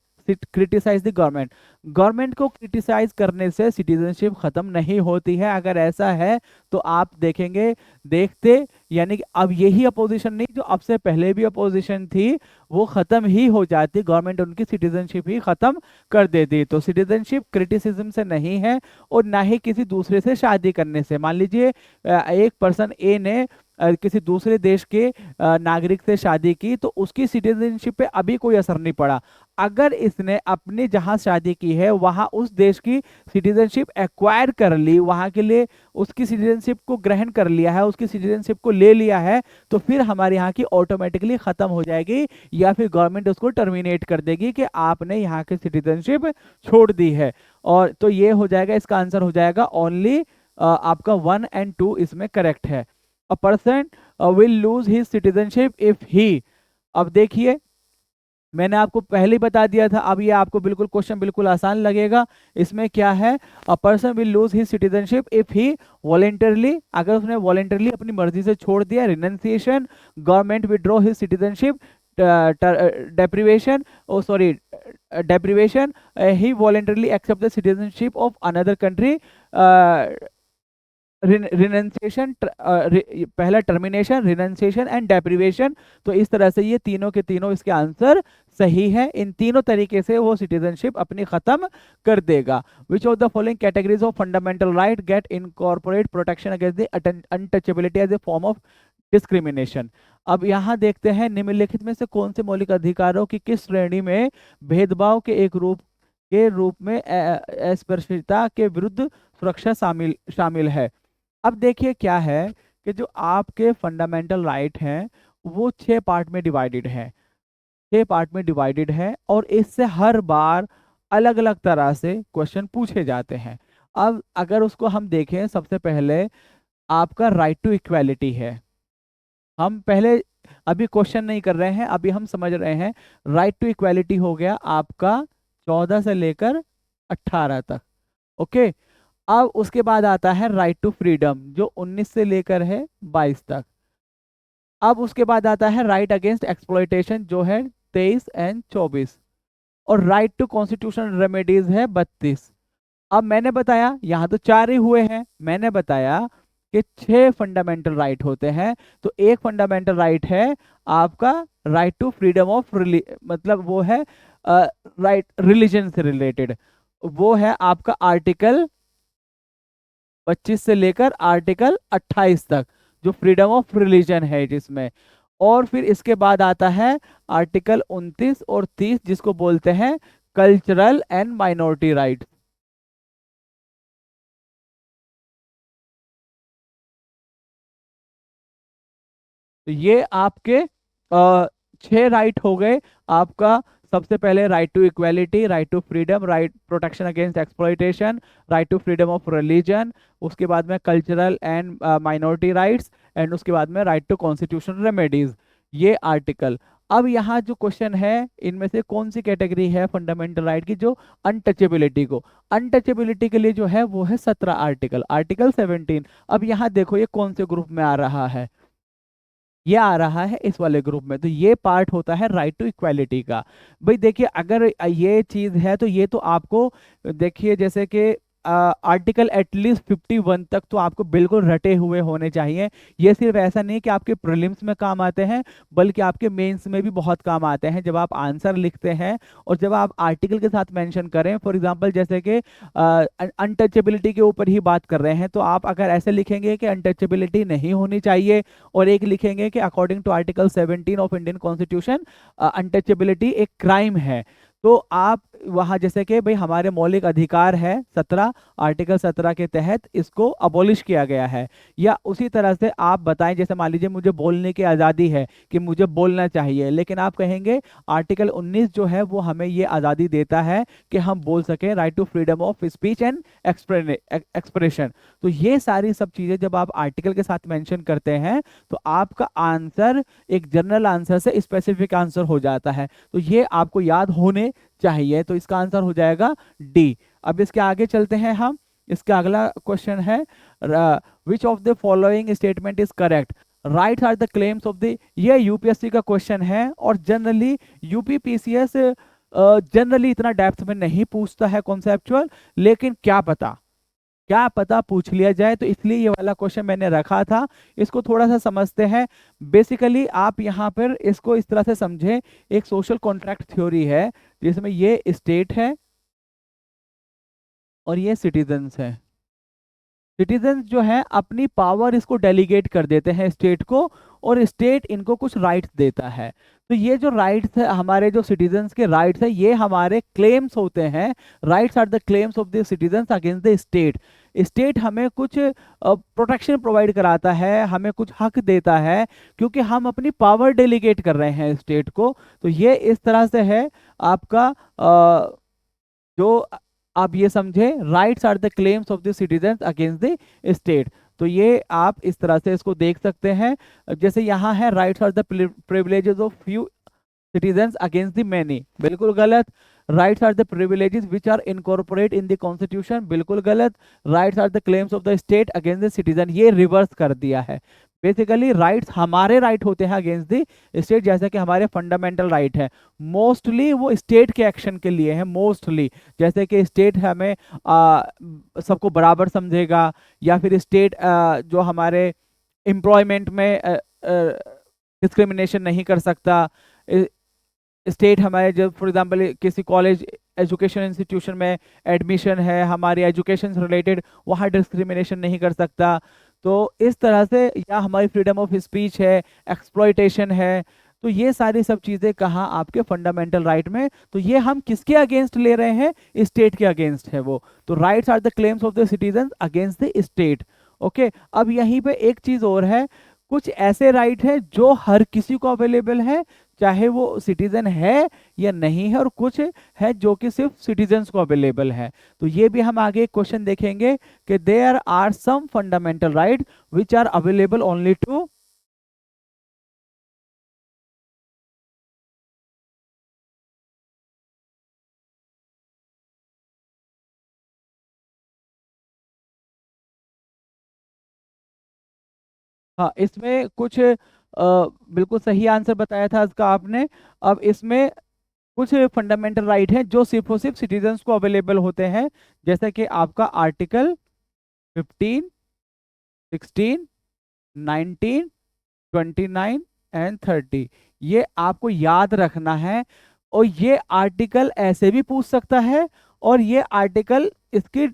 criticise the government. Government को क्रिटिसाइज करने से सिटीजनशिप खत्म नहीं होती है। अगर ऐसा है तो आप देखेंगे, देखते, यानी कि अब यही अपोजिशन नहीं, जो अब से पहले भी अपोजिशन थी वो खत्म ही हो जाती, गवर्नमेंट उनकी सिटीजनशिप ही खत्म कर देती। तो सिटीजनशिप क्रिटिसिज्म से नहीं है और ना ही किसी दूसरे से शादी करने से। मान लीजिए एक पर्सन ए ने किसी दूसरे देश के नागरिक से शादी की तो उसकी सिटीजनशिप पे अभी कोई असर नहीं पड़ा। अगर इसने अपनी जहां शादी की है वहां उस देश की सिटीजनशिप एक्वायर कर ली, वहां के लिए उसकी सिटीजनशिप को ग्रहण कर लिया है, उसकी सिटीजनशिप को ले लिया है, तो फिर हमारे यहाँ की ऑटोमेटिकली खत्म हो जाएगी या फिर गवर्नमेंट उसको टर्मिनेट कर देगी कि आपने यहाँ की सिटीजनशिप छोड़ दी है। और तो ये हो जाएगा, इसका आंसर हो जाएगा ओनली आपका 1 और 2 इसमें करेक्ट है। A person will lose his citizenship if he. अब देखिए मैंने आपको पहले ही बता दिया था, अब ये आपको बिल्कुल क्वेश्चन बिल्कुल आसान लगेगा। इसमें क्या है, a person will lose his citizenship if he voluntarily, अगर उसने वॉलेंटरली अपनी मर्जी से छोड़ दिया। Renunciation, government withdraw his citizenship. deprivation, oh sorry, deprivation, he voluntarily accept the citizenship of another country। Renunciation, पहला टर्मिनेशन, रिनंसिएशन एंड डेप्रिवेशन। तो इस तरह से ये तीनों के तीनों इसके आंसर सही है। इन तीनों तरीके से वो सिटीजनशिप अपनी खत्म कर देगा। Which of the following categories of fundamental right get incorporate protection against the untouchability as a form of discrimination. अब यहाँ देखते हैं निम्नलिखित में से कौन से मौलिक अधिकारों की किस श्रेणी में भेदभाव के एक रूप में अस्पृश्यता के विरुद्ध सुरक्षा शामिल है। अब देखिए क्या है कि जो आपके फंडामेंटल राइट हैं वो 6 पार्ट में डिवाइडेड है, 6 पार्ट में डिवाइडेड है और इससे हर बार अलग अलग तरह से क्वेश्चन पूछे जाते हैं। अब अगर उसको हम देखें, सबसे पहले आपका राइट टू इक्वालिटी है। हम पहले अभी क्वेश्चन नहीं कर रहे हैं, अभी हम समझ रहे हैं। राइट टू इक्वालिटी हो गया आपका 14 से लेकर 18 तक। ओके, अब उसके बाद आता है राइट टू फ्रीडम जो 19 से लेकर है 22 तक। अब उसके बाद आता है राइट अगेंस्ट एक्सप्लॉयटेशन जो है 23 और 24, और राइट टू कॉन्स्टिट्यूशनल रेमेडीज है 32। अब मैंने बताया यहाँ तो 4 ही हुए हैं, मैंने बताया कि 6 फंडामेंटल राइट होते हैं। तो एक फंडामेंटल राइट है आपका राइट टू फ्रीडम ऑफ मतलब वो है राइट रिलीजन से रिलेटेड, वो है आपका आर्टिकल 25 से लेकर आर्टिकल 28 तक, जो फ्रीडम ऑफ रिलीजन है जिसमें। और फिर इसके बाद आता है आर्टिकल 29 और 30 जिसको बोलते हैं कल्चरल एंड माइनॉरिटी राइट। तो ये आपके 6 राइट हो गए आपका। सबसे पहले right to equality, right to freedom, right protection against exploitation, right to freedom of religion, उसके बाद में cultural and minority rights, and उसके बाद में राइट टू कॉन्स्टिट्यूशनल रेमेडीज, ये आर्टिकल। अब यहाँ जो क्वेश्चन है इनमें से कौन सी कैटेगरी है फंडामेंटल राइट की जो अनटचेबिलिटी को, अनटचेबिलिटी के लिए जो है वो है 17 आर्टिकल, आर्टिकल 17। अब यहाँ देखो ये कौन से ग्रुप में आ रहा है, ये आ रहा है इस वाले ग्रुप में। तो ये पार्ट होता है राइट टू इक्वालिटी का। भाई देखिए अगर ये चीज है तो ये तो आपको देखिए जैसे कि आर्टिकल एटलीस्ट 51 तक तो आपको बिल्कुल रटे हुए होने चाहिए। ये सिर्फ ऐसा नहीं कि आपके प्रीलिम्स में काम आते हैं, बल्कि आपके मेंस में भी बहुत काम आते हैं जब आप आंसर लिखते हैं और जब आप आर्टिकल के साथ मेंशन करें। फॉर एग्जांपल जैसे कि अनटचेबिलिटी के ऊपर ही बात कर रहे हैं, तो आप अगर ऐसे लिखेंगे कि अनटचेबिलिटी नहीं होनी चाहिए और एक लिखेंगे कि according to article 17 of Indian constitution untouchability एक क्राइम है, तो आप वहां जैसे कि भाई हमारे मौलिक अधिकार है 17, आर्टिकल 17 के तहत इसको अबॉलिश किया गया है। या उसी तरह से आप बताएं, जैसे मान लीजिए मुझे बोलने की आज़ादी है कि मुझे बोलना चाहिए, लेकिन आप कहेंगे आर्टिकल 19 जो है वो हमें ये आज़ादी देता है कि हम बोल सकें, right to freedom of speech and expression. तो ये सारी सब चीज़ें जब आप आर्टिकल के साथ मेंशन करते हैं तो आपका आंसर एक जनरल आंसर से स्पेसिफिक आंसर हो जाता है। तो ये आपको याद होने चाहिए। तो इसका आंसर हो जाएगा डी। अब इसके आगे चलते हैं हम। इसका अगला क्वेश्चन है, which of the following statement is correct, rights are the claims of the. ये यूपीएससी का क्वेश्चन है और जनरली यूपीपीसीएस जनरली इतना डेप्थ में नहीं पूछता है कॉन्सेप्चुअल, लेकिन क्या पता पूछ लिया जाए, तो इसलिए ये वाला क्वेश्चन मैंने रखा था। इसको थोड़ा सा समझते हैं। बेसिकली आप यहाँ पर इसको इस तरह से समझें, एक सोशल कॉन्ट्रैक्ट थ्योरी है जिसमें ये स्टेट है और ये सिटीजन्स है। सिटीजन्स जो है अपनी पावर इसको डेलीगेट कर देते हैं स्टेट को, और स्टेट इनको कुछ राइट्स देता है। तो ये जो राइट्स है, हमारे जो सिटीजन्स के राइट्स है, ये हमारे क्लेम्स होते हैं। Rights are the claims of the citizens against the state. State हमें कुछ प्रोटेक्शन प्रोवाइड कराता है, हमें कुछ हक देता है, क्योंकि हम अपनी पावर डेलीगेट कर रहे हैं स्टेट को। तो ये इस तरह से है आपका जो आप ये समझे, rights are the claims of the citizens against the state. तो ये आप इस तरह से इसको देख सकते हैं। जैसे यहाँ है, rights are the privileges of few citizens against the many, बिल्कुल गलत। Rights are the privileges which are incorporate in the constitution, बिल्कुल गलत। Rights are the claims of the state against the citizen, ये रिवर्स कर दिया है। Basically rights हमारे right होते हैं अगेंस्ट द स्टेट, जैसे कि हमारे फंडामेंटल राइट है, मोस्टली वो स्टेट के एक्शन के लिए है। मोस्टली जैसे कि स्टेट हमें सबको बराबर समझेगा, या फिर स्टेट जो हमारे एम्प्लॉयमेंट में डिस्क्रिमिनेशन नहीं कर सकता। स्टेट हमारे जब फॉर एग्जांपल किसी कॉलेज एजुकेशन इंस्टीट्यूशन में एडमिशन है, हमारे एजुकेशन से रिलेटेड, वहाँ डिस्क्रिमिनेशन नहीं कर सकता। तो इस तरह से, या हमारी फ्रीडम ऑफ स्पीच है, एक्सप्लॉयटेशन है। तो ये सारी सब चीज़ें कहाँ आपके फंडामेंटल राइट में। तो ये हम किसके अगेंस्ट ले रहे हैं, स्टेट के अगेंस्ट है वो। तो rights are the claims of the citizen against the state. Okay, अब यहीं पे एक चीज़ और है, कुछ ऐसे राइट है जो हर किसी को अवेलेबल है, चाहे वो सिटीजन है या नहीं है, और कुछ है जो कि सिर्फ सिटीजन्स को अवेलेबल है। तो ये भी हम आगे क्वेश्चन देखेंगे कि there are some fundamental right which are available only to. हाँ, इसमें कुछ बिल्कुल सही आंसर बताया था इसका आपने। अब इसमें कुछ फंडामेंटल राइट हैं जो सिर्फ और सिर्फ सिटीजन्स को अवेलेबल होते हैं, जैसे कि आपका आर्टिकल 15, 16, 19, 29 एंड 30। ये आपको याद रखना है। और ये आर्टिकल ऐसे भी पूछ सकता है, और ये आर्टिकल इसकी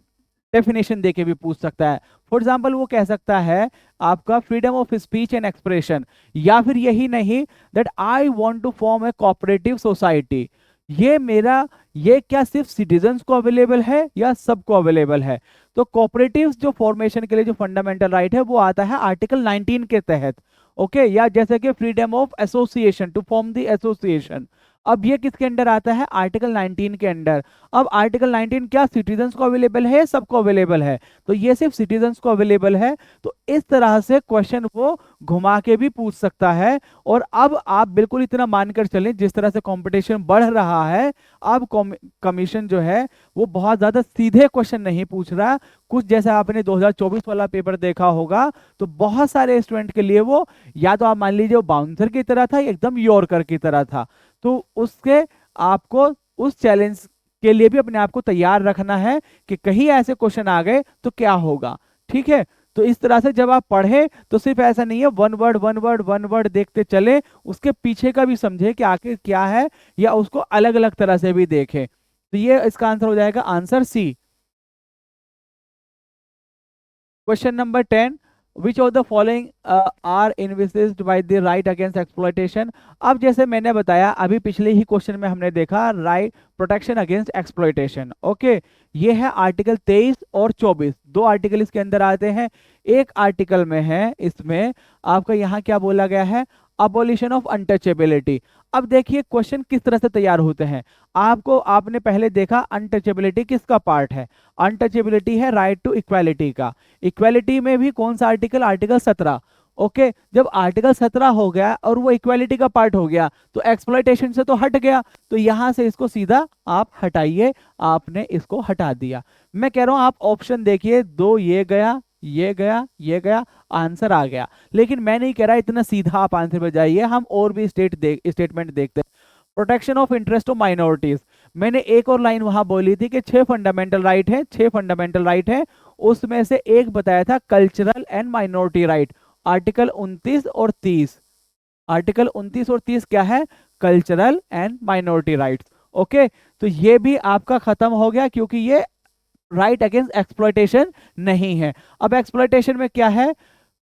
डेफिनेशन देके भी पूछ सकता है। फॉर एग्जाम्पल वो कह सकता है आपका freedom of speech and expression, या फिर यही नहीं, that I want to form a cooperative society. ये क्या सिर्फ सिटीजन्स को अवेलेबल है या सबको अवेलेबल है। तो कोऑपरेटिव्स जो फॉर्मेशन के लिए जो फंडामेंटल राइट है वो आता है आर्टिकल 19 के तहत। ओके, या जैसे कि freedom of association, to form the association. अब ये किसके अंडर आता है, आर्टिकल 19 के अंडर। अब आर्टिकल 19 क्या सिटीजन्स को अवेलेबल है, सबको अवेलेबल है, तो ये सिर्फ सिटीजन्स को अवेलेबल है। तो इस तरह से क्वेश्चन वो घुमा के भी पूछ सकता है। और अब आप बिल्कुल इतना मानकर चलें, जिस तरह से कंपटीशन बढ़ रहा है, अब कमीशन जो है वो बहुत ज्यादा सीधे क्वेश्चन नहीं पूछ रहा। कुछ जैसे आपने 2024 वाला पेपर देखा होगा, तो बहुत सारे स्टूडेंट के लिए वो, या तो आप मान लीजिए वो बाउंसर की तरह था, एकदम यॉर्कर की तरह था। तो उसके आपको उस चैलेंज के लिए भी अपने आप को तैयार रखना है कि कहीं ऐसे क्वेश्चन आ गए तो क्या होगा। ठीक है, तो इस तरह से जब आप पढ़े तो सिर्फ ऐसा नहीं है one word one word one word देखते चले, उसके पीछे का भी समझे कि आखिर क्या है, या उसको अलग अलग तरह से भी देखें। तो ये इसका आंसर हो जाएगा answer C. Question number 10, which of the following are envisaged by the right against exploitation. अब जैसे मैंने बताया अभी पिछले ही क्वेश्चन में हमने देखा right protection against exploitation. Okay, ये है आर्टिकल 23 और 24, दो आर्टिकल इसके अंदर आते हैं। एक आर्टिकल में है इसमें आपका यहाँ क्या बोला गया है, अबोलिशन ऑफ अनटचेबिलिटी। अब देखिए क्वेश्चन किस तरह से तैयार होते हैं। आपने पहले देखा अनटचेबिलिटी किसका पार्ट है, अनटचेबिलिटी है राइट टू इक्वालिटी का। इक्वालिटी में भी कौन सा आर्टिकल, आर्टिकल 17। ओके, जब आर्टिकल 17 हो गया और वो इक्वालिटी का पार्ट हो गया तो एक्सप्लॉयटेशन से तो हट गया, तो यहां से इसको सीधा आप हटाइए। आपने इसको हटा दिया। मैं कह रहा हूं आप ऑप्शन देखिए, दो ये गया, ये गया, ये गया, आंसर आ गया। लेकिन मैं नहीं कह रहा इतना सीधा आप आंसर पे जाइए, हम और भी स्टेटमेंट देखते हैं। Protection of interest of minorities, मैंने एक और लाइन वहां बोली थी कि 6 फंडामेंटल राइट है, 6 फंडामेंटल राइट है, उसमें से एक बताया था cultural and minority right. Article 29 और 30, आर्टिकल 29 और 30 क्या है, cultural and minority rights. Okay, तो ये भी आपका खत्म हो गया क्योंकि ये राइट अगेंस्ट एक्सप्लॉयटेशन नहीं है। अब एक्सप्लॉयटेशन में क्या है,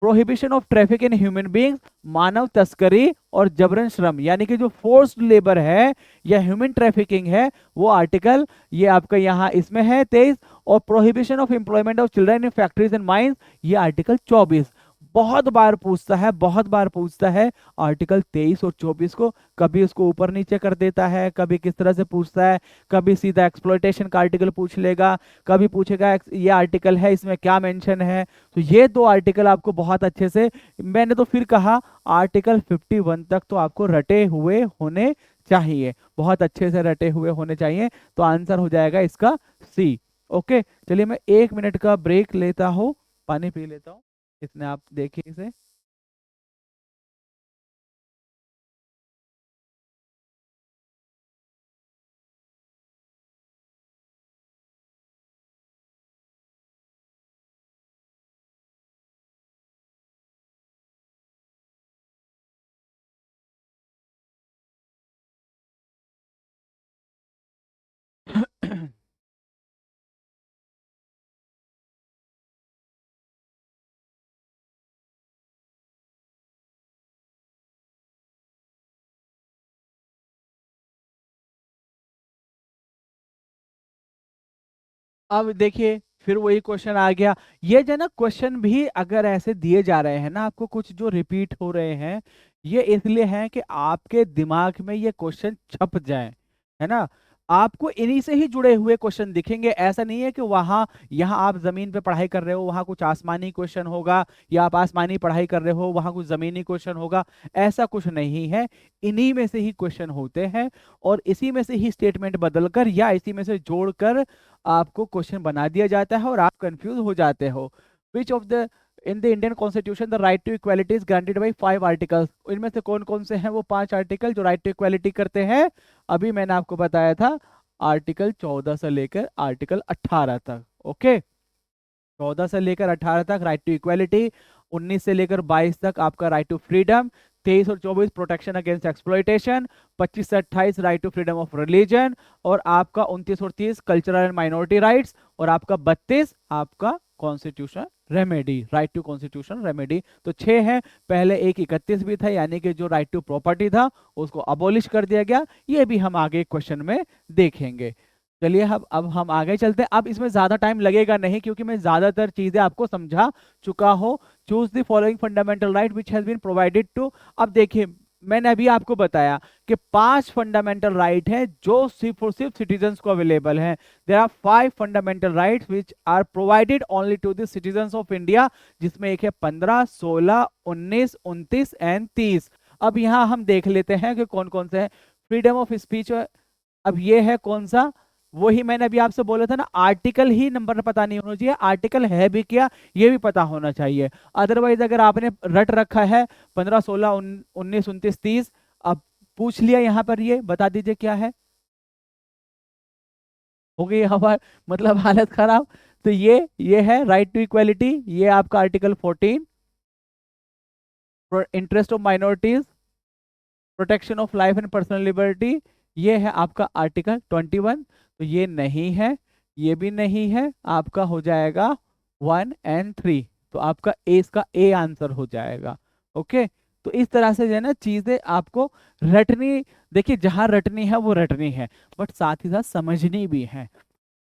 prohibition of traffic in human beings, मानव तस्करी और जबरन श्रम, यानी कि जो फोर्स्ड लेबर है या ह्यूमन ट्रैफिकिंग है, वो आर्टिकल ये आपका यहाँ इसमें है 23। और prohibition of employment of children in factories and mines, ये आर्टिकल 24। बहुत बार पूछता है, बहुत बार पूछता है आर्टिकल 23 और 24 को, कभी उसको ऊपर नीचे कर देता है, कभी किस तरह से पूछता है, कभी सीधा एक्सप्लॉयटेशन का आर्टिकल पूछ लेगा, कभी पूछेगा ये आर्टिकल है इसमें क्या मेंशन है। तो ये दो आर्टिकल आपको बहुत अच्छे से, मैंने तो फिर कहा आर्टिकल 51 तक तो आपको रटे हुए होने चाहिए, बहुत अच्छे से रटे हुए होने चाहिए। तो आंसर हो जाएगा इसका सी। ओके, चलिए मैं 1 मिनट का ब्रेक लेता हूँ, पानी पी लेता हूँ। इसने आप देखिए इसे। अब देखिए फिर वही क्वेश्चन आ गया। ये जो ना क्वेश्चन भी अगर ऐसे दिए जा रहे हैं ना आपको, कुछ जो रिपीट हो रहे हैं, ये इसलिए है कि आपके दिमाग में ये क्वेश्चन छप जाए, है ना। आपको इन्हीं से ही जुड़े हुए क्वेश्चन दिखेंगे। ऐसा नहीं है कि वहां यहाँ आप जमीन पे पढ़ाई कर रहे हो वहां कुछ आसमानी क्वेश्चन होगा, या आप आसमानी पढ़ाई कर रहे हो वहां कुछ जमीनी क्वेश्चन होगा, ऐसा कुछ नहीं है। इन्हीं में से ही क्वेश्चन होते हैं और इसी में से ही स्टेटमेंट बदलकर या इसी में से जोड़कर आपको क्वेश्चन बना दिया जाता है और आप कंफ्यूज हो जाते हो। Which of the in the Indian constitution the right to equality is granted by 5 articles, इनमें से कौन कौन से हैं वो 5 आर्टिकल जो राइट टू इक्वालिटी करते हैं। अभी मैंने आपको बताया था आर्टिकल 14 से लेकर आर्टिकल 18 तक। ओके, 14 से लेकर 18 तक राइट टू इक्वालिटी, 19 से लेकर 22 तक आपका राइट टू फ्रीडम, 23 और 24 प्रोटेक्शन अगेंस्ट एक्सप्लॉयटेशन, 25 से 28 right to freedom of religion, और आपका 29 और 30 कल्चरल एंड माइनॉरिटी राइट्स, और आपका 32 आपका constitution remedy, right to constitution remedy. तो 6 है। पहले एक 31 भी था, यानी कि जो राइट टू प्रॉपर्टी था उसको अबोलिश कर दिया गया। ये भी हम आगे क्वेश्चन में देखेंगे। चलिए अब हम आगे चलते हैं। अब इसमें ज्यादा टाइम लगेगा नहीं क्योंकि मैं ज्यादातर चीजें आपको समझा चुका हूं। Choose the following fundamental right which has been provided to. अब देखिए मैंने अभी आपको बताया कि 5 फंडामेंटल राइट है जो सिर्फ और सिर्फ सिटीजन्स को अवेलेबल है। There are 5 fundamental rights which are provided only to the citizens of India, जिसमें एक है 15, 16, 19, 29 एंड 30। अब यहाँ हम देख लेते हैं कि कौन कौन से हैं। फ्रीडम ऑफ स्पीच, अब ये है कौन सा, वही मैंने अभी आपसे बोला था ना, आर्टिकल ही नंबर पता नहीं होना चाहिए, आर्टिकल है भी क्या ये भी पता होना चाहिए। अदरवाइज अगर आपने रट रखा है 15, 16, 19, 29, 30, अब पूछ लिया यहाँ पर, ये बता दीजिए क्या है, हो गई हमारे मतलब हालत खराब। तो ये है राइट टू इक्वालिटी, ये आपका article 14, interest of minorities, protection of life and personal liberty, ये है आपका आर्टिकल 21। तो ये नहीं है, ये भी नहीं है, आपका हो जाएगा 1 और 3। तो आपका ए, इसका ए आंसर हो जाएगा। ओके, तो इस तरह से जो है ना चीजें आपको रटनी, देखिए जहां रटनी है वो रटनी है, बट साथ ही साथ समझनी भी है।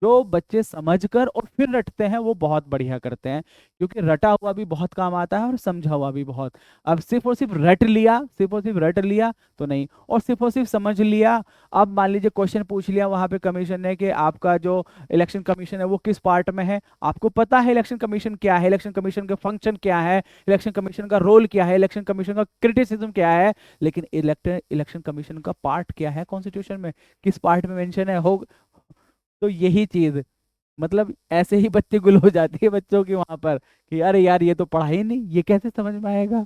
जो बच्चे समझकर और फिर रटते हैं वो बहुत बढ़िया करते हैं, क्योंकि रटा हुआ भी बहुत काम आता है और समझा हुआ भी बहुत। अब सिर्फ और सिर्फ रट लिया, सिर्फ और सिर्फ रट लिया तो नहीं, और सिर्फ समझ लिया। अब मान लीजिए क्वेश्चन पूछ लिया वहां पे कमीशन ने कि आपका जो इलेक्शन कमीशन है वो किस पार्ट में है, आपको पता है इलेक्शन कमीशन क्या है, इलेक्शन कमीशन का फंक्शन क्या है, इलेक्शन कमीशन का रोल क्या है, इलेक्शन कमीशन का क्रिटिसिज्म क्या है, लेकिन इलेक्शन कमीशन का पार्ट क्या है कॉन्स्टिट्यूशन में, किस पार्ट में मेंशन है हो। तो यही चीज, मतलब ऐसे ही बच्चे गुल हो जाती है बच्चों की वहां पर कि अरे यार ये तो पढ़ा ही नहीं, ये कैसे समझ में आएगा।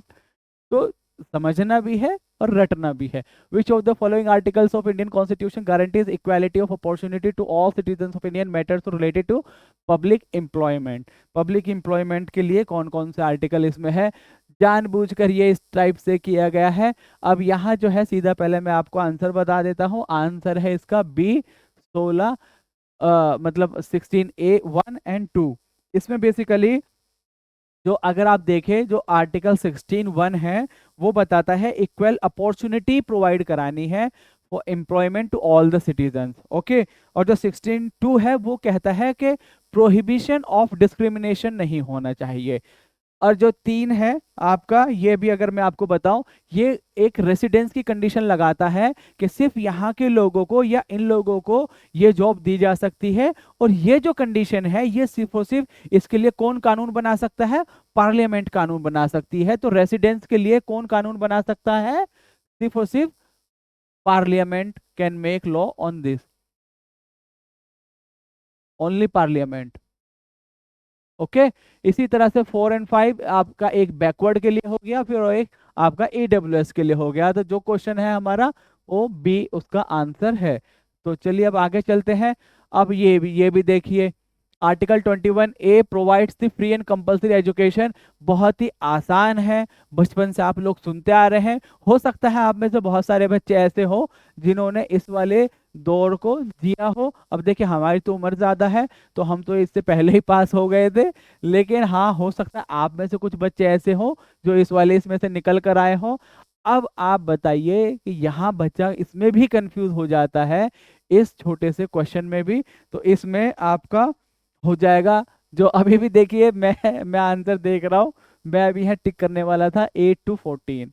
तो समझना भी है और रटना भी है। Which of the following articles of Indian constitution guarantees equality of opportunity to all citizens of Indian matters related to public employment. Public employment के लिए कौन कौन से आर्टिकल इसमें है, जानबूझकर ये इस टाइप से किया गया है। अब यहाँ जो है सीधा पहले मैं आपको आंसर बता देता हूँ, आंसर है इसका बी 16, मतलब 16A1 और 2। इसमें बेसिकली जो अगर आप देखें जो आर्टिकल 16(1) है वो बताता है इक्वल अपॉर्चुनिटी प्रोवाइड करानी है for employment to all the citizens. Okay, और जो 16(2) है वो कहता है कि प्रोहिबिशन ऑफ डिस्क्रिमिनेशन नहीं होना चाहिए। और जो 3 है आपका, ये भी अगर मैं आपको बताऊं, ये एक रेसिडेंस की कंडीशन लगाता है कि सिर्फ यहाँ के लोगों को या इन लोगों को ये जॉब दी जा सकती है। और ये जो कंडीशन है ये सिर्फ और सिर्फ इसके लिए कौन कानून बना सकता है, पार्लियामेंट कानून बना सकती है। तो रेसिडेंस के लिए कौन कानून बना सकता है, सिर्फ और सिर्फ parliament can make law on this, only parliament. Okay, इसी तरह से 4 और 5 आपका एक बैकवर्ड के लिए हो गया, फिर और एक आपका ईडब्ल्यूएस के लिए हो गया। तो जो क्वेश्चन है हमारा वो बी उसका आंसर है। तो चलिए अब आगे चलते हैं। अब ये भी देखिए, article 21A provides the free and compulsory education. बहुत ही आसान है, बचपन से आप लोग सुनते आ रहे हैं। हो सकता है आप में से बहुत सारे बच्चे ऐसे हो जिन्होंने इस वाले दौर को जिया हो। अब देखिए हमारी तो उम्र ज्यादा है, तो हम तो इससे पहले ही पास हो गए थे, लेकिन हाँ हो सकता है आप में से कुछ बच्चे ऐसे हो जो इस वाले इसमें से निकल कर आए हो। अब आप बताइए कि यहाँ बच्चा इसमें भी कंफ्यूज हो जाता है, इस छोटे से क्वेश्चन में भी। तो इसमें आपका हो जाएगा, जो अभी भी देखिए मैं आंसर देख रहा हूँ, मैं अभी यहाँ टिक करने वाला था 8 to 14।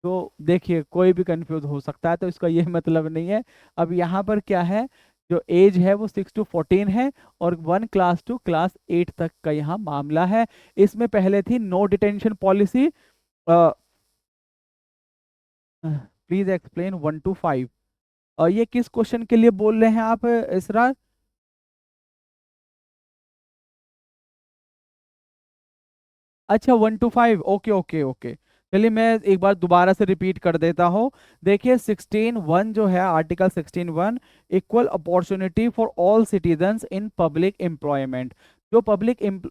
तो देखिए कोई भी कंफ्यूज हो सकता है, तो इसका ये मतलब नहीं है। अब यहाँ पर क्या है, जो एज है वो 6 to 14 है, और 1 क्लास 2 क्लास 8 तक का यहाँ मामला है। इसमें पहले थी no detention policy. Please explain 1 to 5। और ये किस क्वेश्चन के लिए बोल रहे हैं आप इसरार। अच्छा 1 to 5, ओके ओके ओके। चलिए मैं एक बार दोबारा से रिपीट कर देता हूँ। देखिए 16(1) जो है, article 16(1), equal opportunity for all citizens in public employment. जो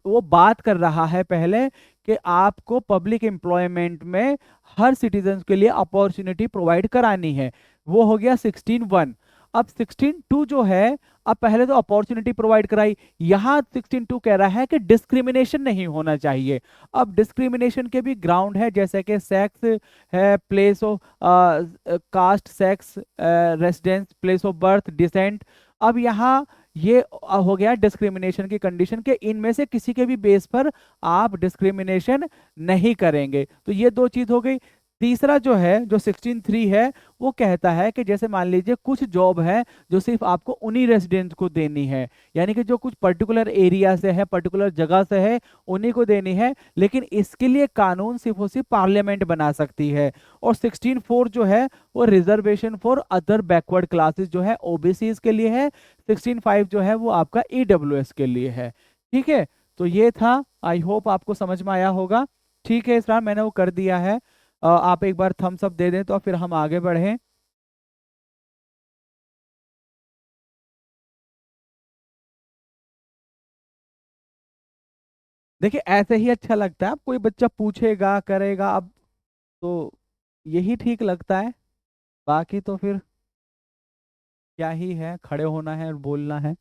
वो बात कर रहा है पहले कि आपको पब्लिक एम्प्लॉयमेंट में हर सिटीजन्स के लिए अपॉर्चुनिटी प्रोवाइड करानी है, वो हो गया 16(1). अब 16(2) जो है, अब पहले तो अपॉर्चुनिटी प्रोवाइड कराई, यहाँ 16(2) कह रहा है कि डिस्क्रिमिनेशन नहीं होना चाहिए। अब डिस्क्रिमिनेशन के भी ग्राउंड है, जैसे कि सेक्स है, place of caste, sex, residence, place of birth, descent. अब यहाँ ये हो गया डिस्क्रिमिनेशन की कंडीशन के इनमें से किसी के भी बेस पर आप डिस्क्रिमिनेशन नहीं करेंगे। तो ये दो चीज हो गई। तीसरा जो है, जो 16(3) है, वो कहता है कि जैसे मान लीजिए कुछ जॉब है जो सिर्फ आपको उन्हीं रेजिडेंट को देनी है, यानी कि जो कुछ पर्टिकुलर एरिया से है, पर्टिकुलर जगह से है, उन्हीं को देनी है, लेकिन इसके लिए कानून सिर्फ और सिर्फ पार्लियामेंट बना सकती है। और 16(4) जो है वो reservation for other backward classes जो है, ओबीसीज के लिए है। 16(5) जो है वो आपका ईडब्ल्यूएस के लिए है। ठीक है, तो ये था, आई होप आपको समझ में आया होगा। ठीक है इसरार, मैंने वो कर दिया है। आप एक बार थम्स अप दे दें तो फिर हम आगे बढ़ें। देखिए ऐसे ही अच्छा लगता है, अब कोई बच्चा पूछेगा करेगा, अब तो यही ठीक लगता है। बाकी तो फिर क्या ही है, खड़े होना है और बोलना है।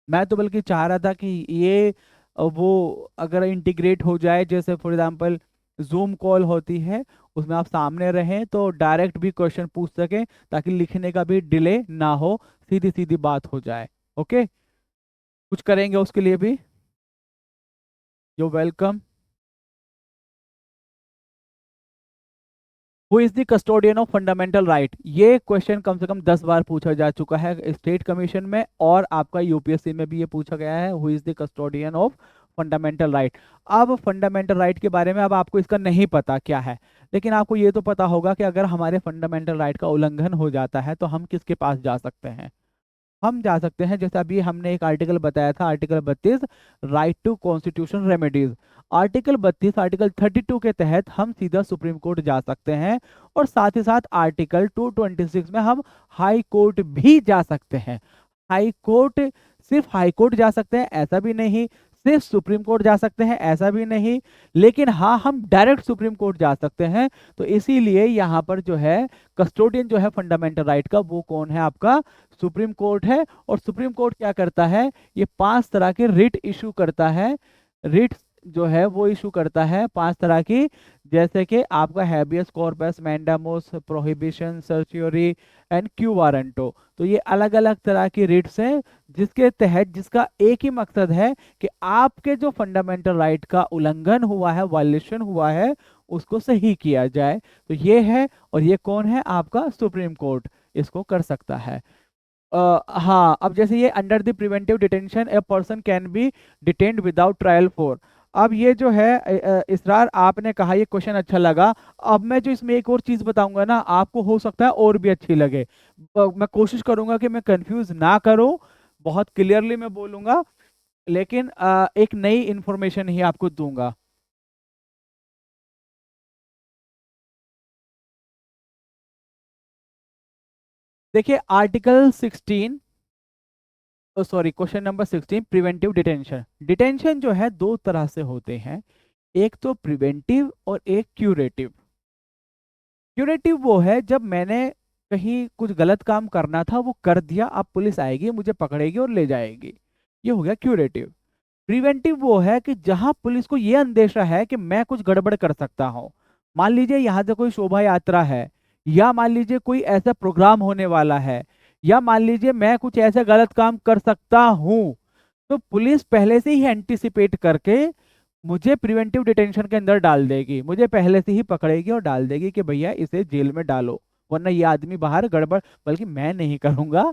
मैं तो बल्कि चाह रहा था कि ये वो अगर इंटीग्रेट हो जाए, जैसे फॉर एग्जांपल जूम कॉल होती है, उसमें आप सामने रहें तो डायरेक्ट भी क्वेश्चन पूछ सकें, ताकि लिखने का भी डिले ना हो, सीधी सीधी बात हो जाए। ओके, कुछ करेंगे उसके लिए भी। You welcome. Who is the custodian of fundamental right? ये क्वेश्चन कम से कम 10 बार पूछा जा चुका है स्टेट कमीशन में, और आपका यूपीएससी में भी ये पूछा गया है, who is the custodian of fundamental right. अब फंडामेंटल राइट के बारे में अब आपको इसका नहीं पता क्या है, लेकिन आपको ये तो पता होगा कि अगर हमारे फंडामेंटल राइट का उल्लंघन हो जाता है तो हम किसके पास जा सकते हैं। हम जा सकते हैं, जैसे अभी हमने एक आर्टिकल बताया था, article 32, right to constitution remedies. Article 32 article 32 के तहत हम सीधा सुप्रीम कोर्ट जा सकते हैं, और साथ ही साथ आर्टिकल 226 में हम हाई कोर्ट भी जा सकते हैं। हाई कोर्ट, सिर्फ हाई कोर्ट जा सकते हैं ऐसा भी नहीं, सिर्फ सुप्रीम कोर्ट जा सकते हैं ऐसा भी नहीं, लेकिन हाँ, हम डायरेक्ट सुप्रीम कोर्ट जा सकते हैं। तो इसीलिए यहाँ पर जो है कस्टोडियन जो है फंडामेंटल राइट का, वो कौन है? आपका सुप्रीम कोर्ट है। और सुप्रीम कोर्ट क्या करता है? ये 5 तरह के रिट इशू करता है। रिट जो है वो इशू करता है 5 तरह की, जैसे कि आपका habeas corpus, mandamus, prohibition, certiorari and quo warranto. तो ये अलग अलग तरह की रिट्स हैं, जिसके तहत, जिसका एक ही मकसद है कि आपके जो फंडामेंटल राइट का उल्लंघन हुआ है, वायलेशन हुआ है, उसको सही किया जाए। तो ये है, और ये कौन है? आपका सुप्रीम कोर्ट इसको कर सकता है। हाँ, अब जैसे ये under the preventive detention a person can be detained without trial for. अब ये जो है इसरार, आपने कहा ये क्वेश्चन अच्छा लगा। अब मैं जो इसमें एक और चीज बताऊंगा ना, आपको हो सकता है और भी अच्छी लगे। मैं कोशिश करूंगा कि मैं कंफ्यूज ना करूं, बहुत क्लियरली मैं बोलूंगा, लेकिन एक नई इंफॉर्मेशन ही आपको दूंगा। देखिए article 16, sorry, question number 16, preventive detention. Detention जो है 2 तरह से होते हैं, एक तो प्रिवेंटिव और एक क्यूरेटिव। क्यूरेटिव वो है जब मैंने कहीं कुछ गलत काम करना था, वो कर दिया, अब पुलिस आएगी, मुझे पकड़ेगी और ले जाएगी, ये हो गया क्यूरेटिव। प्रिवेंटिव वो है कि जहां पुलिस को ये अंदेशा है कि मैं कुछ गड़बड़ कर सकता हूं। मान लीजिए यहां से कोई शोभा यात्रा है, या मान लीजिए कोई ऐसा प्रोग्राम होने वाला है, या मान लीजिए मैं कुछ ऐसा गलत काम कर सकता हूं, तो पुलिस पहले से ही एंटिसिपेट करके मुझे प्रिवेंटिव डिटेंशन के अंदर डाल देगी, मुझे पहले से ही पकड़ेगी और डाल देगी कि भैया इसे जेल में डालो, वरना ये आदमी बाहर गड़बड़। बल्कि मैं नहीं करूंगा,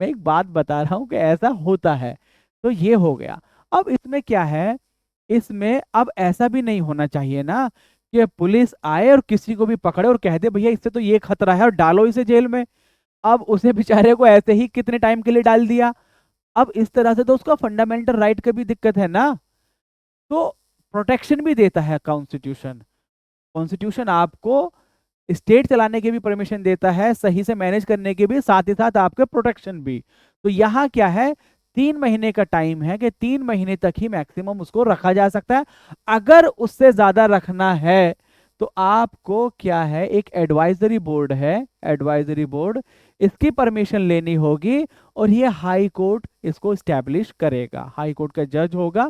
मैं एक बात बता रहा हूं कि ऐसा होता है। तो ये हो गया। अब इसमें क्या है? इसमें अब ऐसा भी नहीं होना चाहिए ना कि पुलिस आए और किसी को भी पकड़े और कह दे भैया इससे तो ये खतरा है और डालो इसे जेल में। अब उसे बेचारे को ऐसे ही कितने टाइम के लिए डाल दिया। अब इस तरह से तो उसका फंडामेंटल राइट का भी दिक्कत है ना। तो प्रोटेक्शन भी देता है कॉन्स्टिट्यूशन। कॉन्स्टिट्यूशन आपको स्टेट चलाने की भी परमिशन देता है, सही से मैनेज करने की भी, साथ ही साथ आपके प्रोटेक्शन भी। तो यहाँ क्या है? 3 महीने का टाइम है कि 3 महीने तक ही मैक्सिमम उसको रखा जा सकता है। अगर उससे ज्यादा रखना है तो आपको क्या है, एक एडवाइजरी बोर्ड है, एडवाइजरी बोर्ड, इसकी परमिशन लेनी होगी, और ये हाई कोर्ट इसको स्टैब्लिश करेगा। हाई कोर्ट का जज होगा,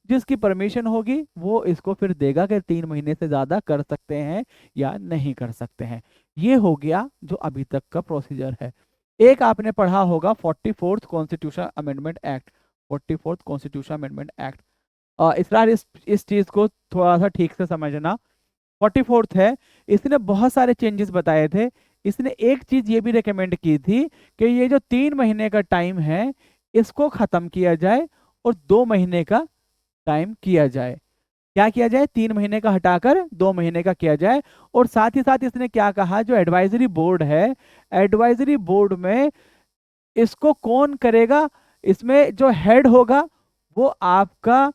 जिसकी परमिशन होगी वो इसको फिर देगा कि 3 महीने से ज्यादा कर सकते हैं या नहीं कर सकते हैं। ये हो गया जो अभी तक का प्रोसीजर है। एक आपने पढ़ा होगा 44th constitution amendment act. 44th constitution amendment act, इसरार इस चीज को थोड़ा सा ठीक से समझना। 44th है, इसने बहुत सारे चेंजेस बताए थे। इसने एक चीज ये भी रिकमेंड की थी कि ये जो 3 महीने का टाइम है, इसको खत्म किया जाए और 2 महीने का टाइम किया जाए। क्या किया जाए? 3 महीने का हटाकर 2 महीने का किया जाए। और साथ ही साथ इसने क्या कहा, जो एडवाइजरी बोर्ड है, एडवाइजरी बोर्ड में इसको कौन करेगा? इसमें जो हेड होगा वो आपका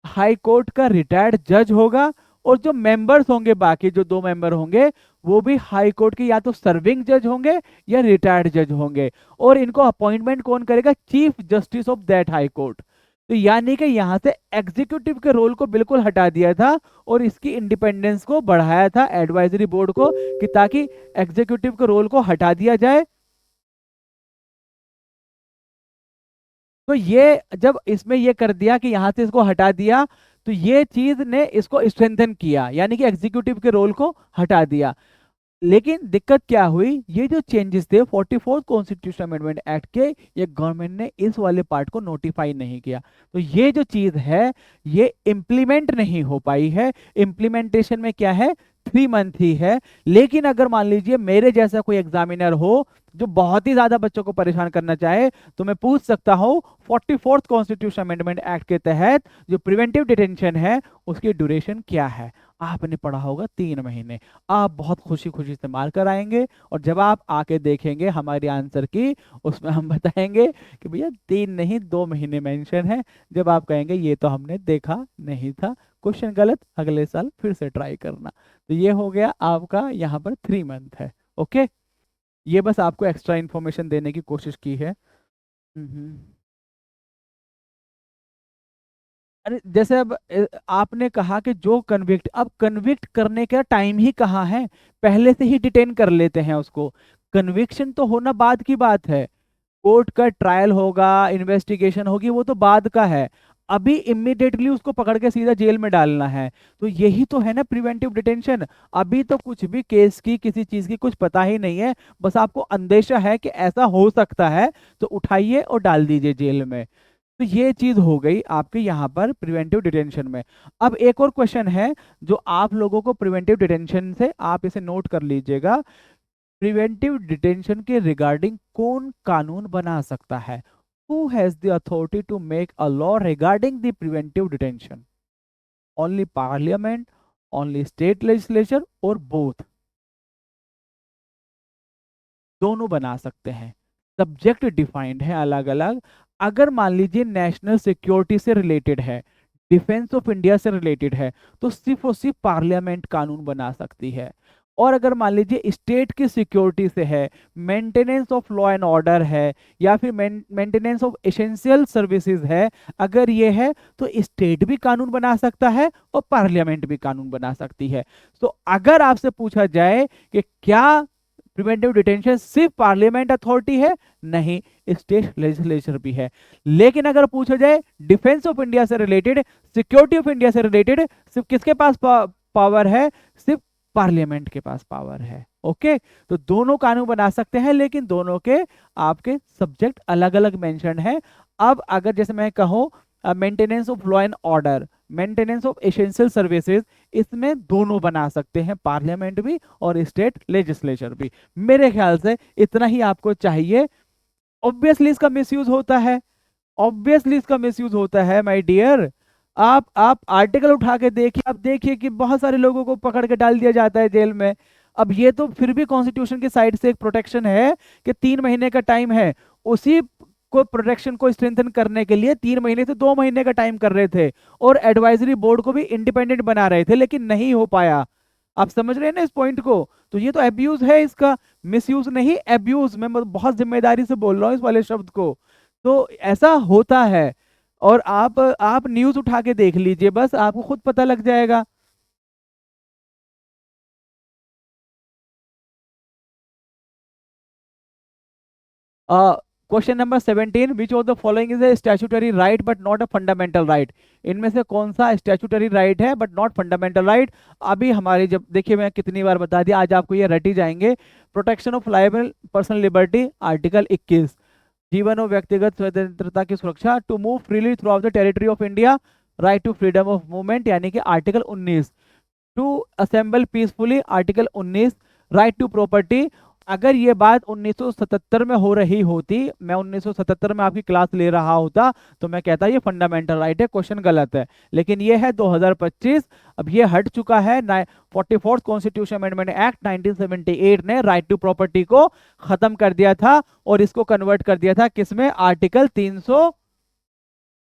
हाई कोर्ट का रिटायर्ड जज होगा, और जो मेंबर्स होंगे, बाकी जो 2 मेंबर होंगे, वो भी हाई कोर्ट के या तो सर्विंग जज होंगे या रिटायर्ड जज होंगे। और इनको अपॉइंटमेंट कौन करेगा? Chief justice of that high court. तो यानी कि यहां से एग्जीक्यूटिव के रोल को बिल्कुल हटा दिया था और इसकी इंडिपेंडेंस को बढ़ाया था एडवाइजरी बोर्ड को, कि ताकि एग्जीक्यूटिव के रोल को हटा दिया जाए तो ये जब इसमें ये कर दिया कि यहां से इसको हटा दिया, तो ये चीज ने इसको स्ट्रेंथन किया, यानी कि एग्जीक्यूटिव के रोल को हटा दिया। लेकिन दिक्कत क्या हुई, ये जो चेंजेस थे 44th कॉन्स्टिट्यूशन अमेंडमेंट एक्ट के, ये गवर्नमेंट ने इस वाले पार्ट को नोटिफाई नहीं किया। तो ये जो चीज है ये इम्प्लीमेंट नहीं हो पाई है। इम्प्लीमेंटेशन में क्या है, 3 मंथ ही है। लेकिन अगर मान लीजिए मेरे जैसा कोई एग्जामिनर हो जो बहुत ही ज्यादा बच्चों को परेशान करना चाहे, तो मैं पूछ सकता हूँ 44th कॉन्स्टिट्यूशन अमेंडमेंट एक्ट के तहत जो प्रिवेंटिव डिटेंशन है उसकी ड्यूरेशन क्या है। आपने पढ़ा होगा 3 महीने। आप बहुत खुशी खुशी इस्तेमाल कराएंगे, और जब आप आके देखेंगे हमारी आंसर की, उसमें हम बताएंगे कि भैया 3 नहीं 2 महीने मेंशन है। जब आप कहेंगे ये तो हमने देखा नहीं था, क्वेश्चन गलत, अगले साल फिर से ट्राई करना। तो ये हो गया आपका, यहाँ पर 3 मंथ है। ओके, ये बस आपको एक्स्ट्रा इन्फॉर्मेशन देने की कोशिश की है। हम्म। अरे जैसे अब आपने कहा कि जो कन्विक्ट, अब कन्विक्ट करने का टाइम ही कहाँ है, पहले से ही डिटेन कर लेते हैं उसको। कन्विक्शन तो होना बाद की बात है, कोर्ट का ट्रायल होगा, इन्वेस्टिगेशन होगी, वो तो बाद का है। अभी इमिडिएटली उसको पकड़ के सीधा जेल में डालना है। तो यही तो है ना प्रिवेंटिव डिटेंशन। अभी तो कुछ भी केस की, किसी चीज की कुछ पता ही नहीं है, बस आपको अंदेशा है कि ऐसा हो सकता है, तो उठाइए और डाल दीजिए जेल में। तो ये चीज हो गई आपके यहाँ पर प्रिवेंटिव डिटेंशन में। अब एक और क्वेश्चन है जो आप लोगों को प्रिवेंटिव डिटेंशन से, आप इसे नोट कर लीजिएगा, प्रिवेंटिव डिटेंशन के रिगार्डिंग कौन कानून बना सकता है। Who has the authority to make a law regarding the preventive detention. Only parliament, only state legislature, और बोथ, दोनों बना सकते हैं। सब्जेक्ट डिफाइंड है अलग अलग। अगर मान लीजिए नेशनल सिक्योरिटी से रिलेटेड है, डिफेंस ऑफ इंडिया से रिलेटेड है, तो सिर्फ और सिर्फ पार्लियामेंट कानून बना सकती है। और अगर मान लीजिए स्टेट की सिक्योरिटी से है, maintenance of law and order है, या फिर मेंटेनेंस ऑफ एसेंशियल सर्विसेज है, अगर ये है तो स्टेट भी कानून बना सकता है और पार्लियामेंट भी कानून बना सकती है। तो अगर आपसे पूछा जाए कि क्या प्रिवेंटिव डिटेंशन सिर्फ पार्लियामेंट अथॉरिटी है, नहीं, स्टेट लेजिस्लेचर भी है। लेकिन अगर पूछा जाए डिफेंस ऑफ इंडिया से रिलेटेड, सिक्योरिटी ऑफ इंडिया से रिलेटेड, सिर्फ किसके पास पावर है, सिर्फ पार्लियामेंट के पास पावर है। ओके, तो दोनों कानून बना सकते हैं, लेकिन दोनों के आपके सब्जेक्ट अलग अलग मेंशन है। अब अगर जैसे मैं कहूँ maintenance of law and order, maintenance of essential services, इसमें दोनों बना सकते हैं, पार्लियामेंट भी और स्टेट लेजिस्लेचर भी। मेरे ख्याल से इतना ही आपको चाहिए। ऑब्वियसली इसका मिसयूज होता है, ऑब्वियसली इसका मिसयूज होता है माय डियर। आप आर्टिकल उठा के देखिए, आप देखिए कि बहुत सारे लोगों को पकड़ के डाल दिया जाता है जेल में। अब ये तो फिर भी कॉन्स्टिट्यूशन की साइड से एक प्रोटेक्शन है कि 3 महीने का टाइम है। उसी को प्रोटेक्शन को स्ट्रेंथन करने के लिए 3 महीने से 2 महीने का टाइम कर रहे थे, और एडवाइजरी बोर्ड को भी इंडिपेंडेंट बना रहे थे, लेकिन नहीं हो पाया। आप समझ रहे हैं ना इस पॉइंट को। तो ये तो एब्यूज है इसका, मिसयूज नहीं, एब्यूज। मैं बहुत जिम्मेदारी से बोल रहा हूँ इस वाले शब्द को। तो ऐसा होता है, और आप न्यूज उठा के देख लीजिए, बस आपको खुद पता लग जाएगा। Question number 17, which of the following is a statutory right but not a fundamental right. इनमें से कौन सा स्टैट्यूटरी राइट है बट नॉट फंडामेंटल राइट। अभी हमारी, जब देखिए मैं कितनी बार बता दिया, आज आपको ये रट ही जाएंगे। Protection of liable personal liberty, article 21, जीवन और व्यक्तिगत स्वतंत्रता की सुरक्षा, to move freely throughout the territory of India, right to freedom of movement, यानी कि article 19, to assemble peacefully, article 19, right to property. अगर ये बात 1977 में हो रही होती, मैं 1977 में आपकी क्लास ले रहा होता, तो मैं कहता ये फंडामेंटल राइट है, क्वेश्चन गलत है। लेकिन ये है 2025, अब ये हट चुका है। 44th कॉन्स्टिट्यूशन अमेंडमेंट एक्ट 1978 ने राइट टू प्रॉपर्टी को खत्म कर दिया था, और इसको कन्वर्ट कर दिया था किसमें, आर्टिकल 300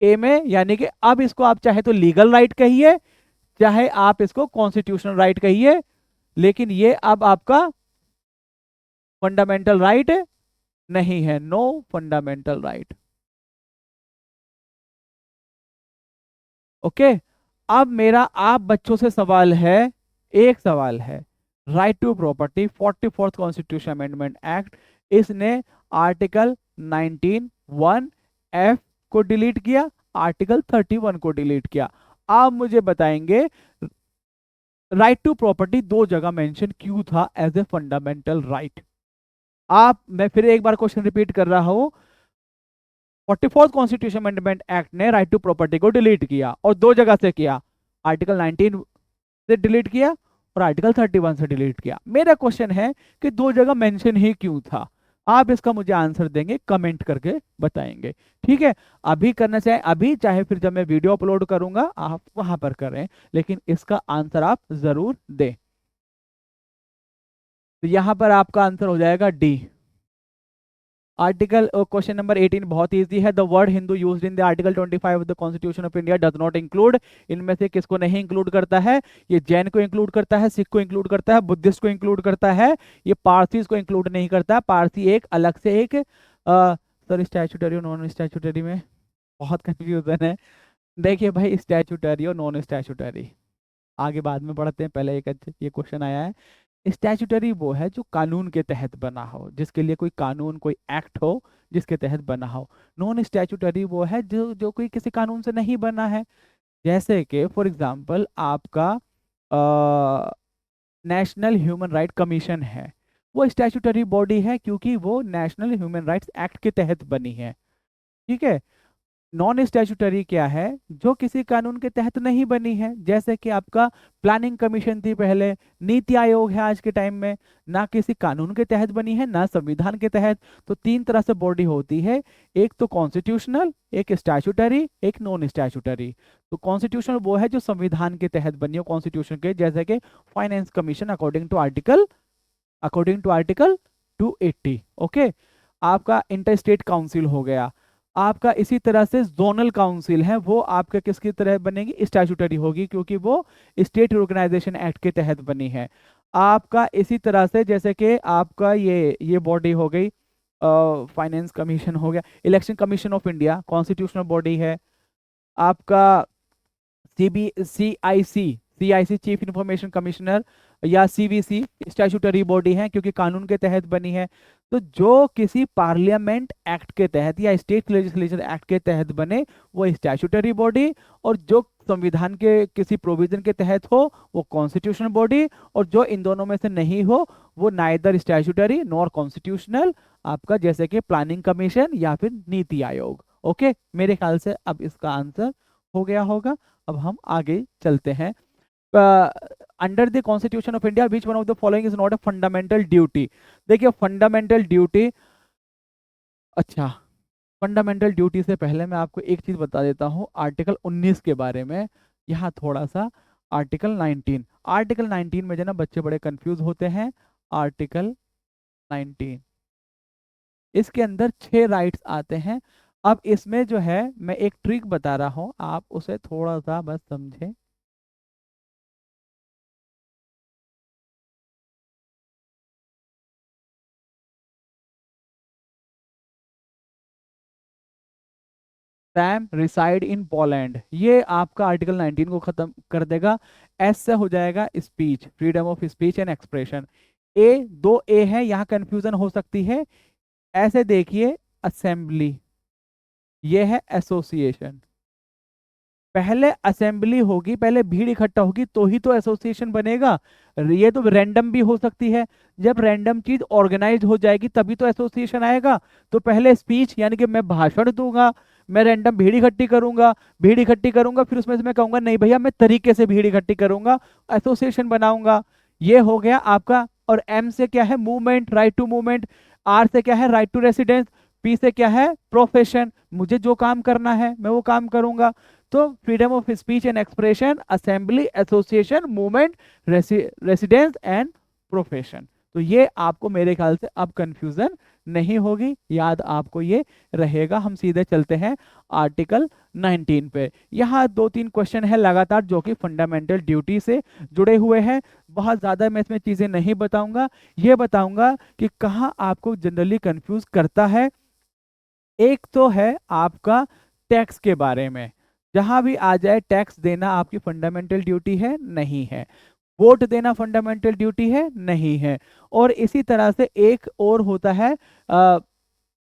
ए में। यानी कि अब इसको आप चाहे तो लीगल राइट कहिए, चाहे आप इसको कॉन्स्टिट्यूशनल राइट कहिए, लेकिन ये अब आपका फंडामेंटल राइट नहीं है। No fundamental right. ओके, अब मेरा आप बच्चों से सवाल है, एक सवाल है। Right to property, 44th constitution amendment act, इसने आर्टिकल 19(1) एफ को डिलीट किया, आर्टिकल 31 को डिलीट किया। आप मुझे बताएंगे राइट टू प्रॉपर्टी दो जगह मेंशन क्यों था एज ए फंडामेंटल राइट। मैं फिर एक बार क्वेश्चन रिपीट कर रहा हूं, 44th कॉन्स्टिट्यूशन अमेंडमेंट एक्ट ने राइट टू प्रॉपर्टी को डिलीट किया और दो जगह से किया, आर्टिकल 19 से डिलीट किया और आर्टिकल 31 से डिलीट किया। मेरा क्वेश्चन है कि दो जगह मेंशन ही क्यों था। आप इसका मुझे आंसर देंगे, कमेंट करके बताएंगे, ठीक है। अभी करना चाहे अभी, चाहे फिर जब मैं वीडियो अपलोड करूंगा आप वहां पर करें, लेकिन इसका आंसर आप जरूर दें। तो यहां पर आपका आंसर हो जाएगा डी। आर्टिकल क्वेश्चन नंबर 18 बहुत इजी है। The word Hindu used in the article 25 of the constitution of India does not include. इनमें से किसको नहीं इंक्लूड करता है? ये जैन को इंक्लूड करता है, सिख को इंक्लूड करता है, बुद्धिस्ट को इंक्लूड करता है, ये पारसीज को इंक्लूड नहीं करता। पारसी एक अलग से एक सर स्टैचूटरी और नॉन स्टैचूटरी में बहुत कंफ्यूजन है। देखिए भाई, स्टैचूटरी और नॉन स्टैचूटरी आगे बाद में पढ़ते हैं, पहले एक ये क्वेश्चन आया है। स्टैचूटरी वो है जो कानून के तहत बना हो, जिसके लिए कोई कानून कोई एक्ट हो जिसके तहत बना हो। नॉन स्टैचूटरी वो है जो जो कोई किसी कानून से नहीं बना है। जैसे कि फॉर एग्जांपल आपका नेशनल ह्यूमन राइट कमीशन है, वो स्टैचूटरी बॉडी है क्योंकि वो नेशनल ह्यूमन राइट्स एक्ट के तहत बनी है, ठीक है। नॉन स्टैट्यूटरी क्या है? जो किसी कानून के तहत नहीं बनी है। जैसे कि आपका प्लानिंग कमीशन थी पहले, नीति आयोग है आज के टाइम में, ना किसी कानून के तहत बनी है ना संविधान के तहत। तो तीन तरह से बॉडी होती है, एक तो कॉन्स्टिट्यूशनल, एक स्टैट्यूटरी, एक नॉन स्टैट्यूटरी। तो कॉन्स्टिट्यूशनल वो है जो संविधान के तहत बनी हो, कॉन्स्टिट्यूशन के, जैसे कि finance commission according to article 280। Okay, आपका इंटर स्टेट काउंसिल हो गया। आपका इसी तरह से जोनल काउंसिल है, वो आपके किसकी तरह बनेगी? स्टैट्यूटरी होगी, क्योंकि वो स्टेट ऑर्गेनाइजेशन एक्ट के तहत बनी है। आपका इसी तरह से जैसे कि आपका ये बॉडी हो गई, फाइनेंस कमीशन हो गया, election commission of India constitutional body है। आपका सीआईसी चीफ इंफॉर्मेशन कमिश्नर या सीवीसी स्टैट्यूटरी बॉडी है क्योंकि कानून के तहत बनी है। तो जो किसी पार्लियामेंट एक्ट के तहत या स्टेट लेजिस्लेचर एक्ट के तहत बने वो स्टैट्यूटरी बॉडी, और जो संविधान के किसी प्रोविजन के तहत हो वो कॉन्स्टिट्यूशनल बॉडी, और जो इन दोनों में से नहीं हो वो नाइदर स्टैट्यूटरी नॉर कॉन्स्टिट्यूशनल, आपका जैसे कि प्लानिंग कमीशन या फिर नीति आयोग। ओके, मेरे ख्याल से अब इसका आंसर हो गया होगा। अब हम आगे चलते हैं। Under the constitution of India which one of the following is not a fundamental duty. देखिए फंडामेंटल ड्यूटी, अच्छा फंडामेंटल ड्यूटी से पहले मैं आपको एक चीज बता देता हूँ आर्टिकल 19 के बारे में। यहाँ थोड़ा सा आर्टिकल 19 में जो ना बच्चे बड़े कंफ्यूज होते हैं। आर्टिकल 19 इसके अंदर 6 राइट्स आते हैं। अब इसमें जो है मैं एक ट्रिक बता रहा हूँ, आप उसे थोड़ा सा बस समझें। सैम रिसाइड इन पोलैंड, ये आपका आर्टिकल 19 को खत्म कर देगा। एस से हो जाएगा speech, freedom of speech and expression. A, दो ए है, यहाँ कंफ्यूजन हो सकती है। ऐसे देखिए, असेंबली, ये है एसोसिएशन। पहले असेंबली होगी, पहले भीड़ इकट्ठा होगी तो ही तो एसोसिएशन बनेगा। ये तो रैंडम भी हो सकती है, जब रैंडम चीज ऑर्गेनाइज हो जाएगी तभी तो एसोसिएशन आएगा। तो पहले स्पीच यानी कि मैं भाषण दूंगा, मैं रैंडम भीड़ इकट्ठी करूंगा, फिर उसमें से मैं कहूंगा नहीं भैया मैं तरीके से भीड़ इकट्ठी करूंगा, एसोसिएशन बनाऊंगा। ये हो गया आपका। और एम से क्या है? Movement, right to movement. R से क्या है? Right to residence. पी से क्या है? प्रोफेशन, मुझे जो काम करना है मैं वो काम करूंगा। तो freedom of speech and expression, assembly, association, movement, residence and profession. तो ये आपको मेरे ख्याल से अब कंफ्यूजन नहीं होगी, याद आपको ये रहेगा। हम सीधे चलते हैं आर्टिकल 19 पे। यहाँ 2-3 क्वेश्चन है लगातार जो कि फंडामेंटल ड्यूटी से जुड़े हुए हैं। बहुत ज्यादा मैं इसमें चीजें नहीं बताऊंगा, ये बताऊंगा कि कहाँ आपको जनरली कंफ्यूज करता है। एक तो है आपका टैक्स के बारे में, जहां भी आ जाए टैक्स देना आपकी फंडामेंटल ड्यूटी है? नहीं है। वोट देना फंडामेंटल ड्यूटी है? नहीं है। और इसी तरह से एक और होता है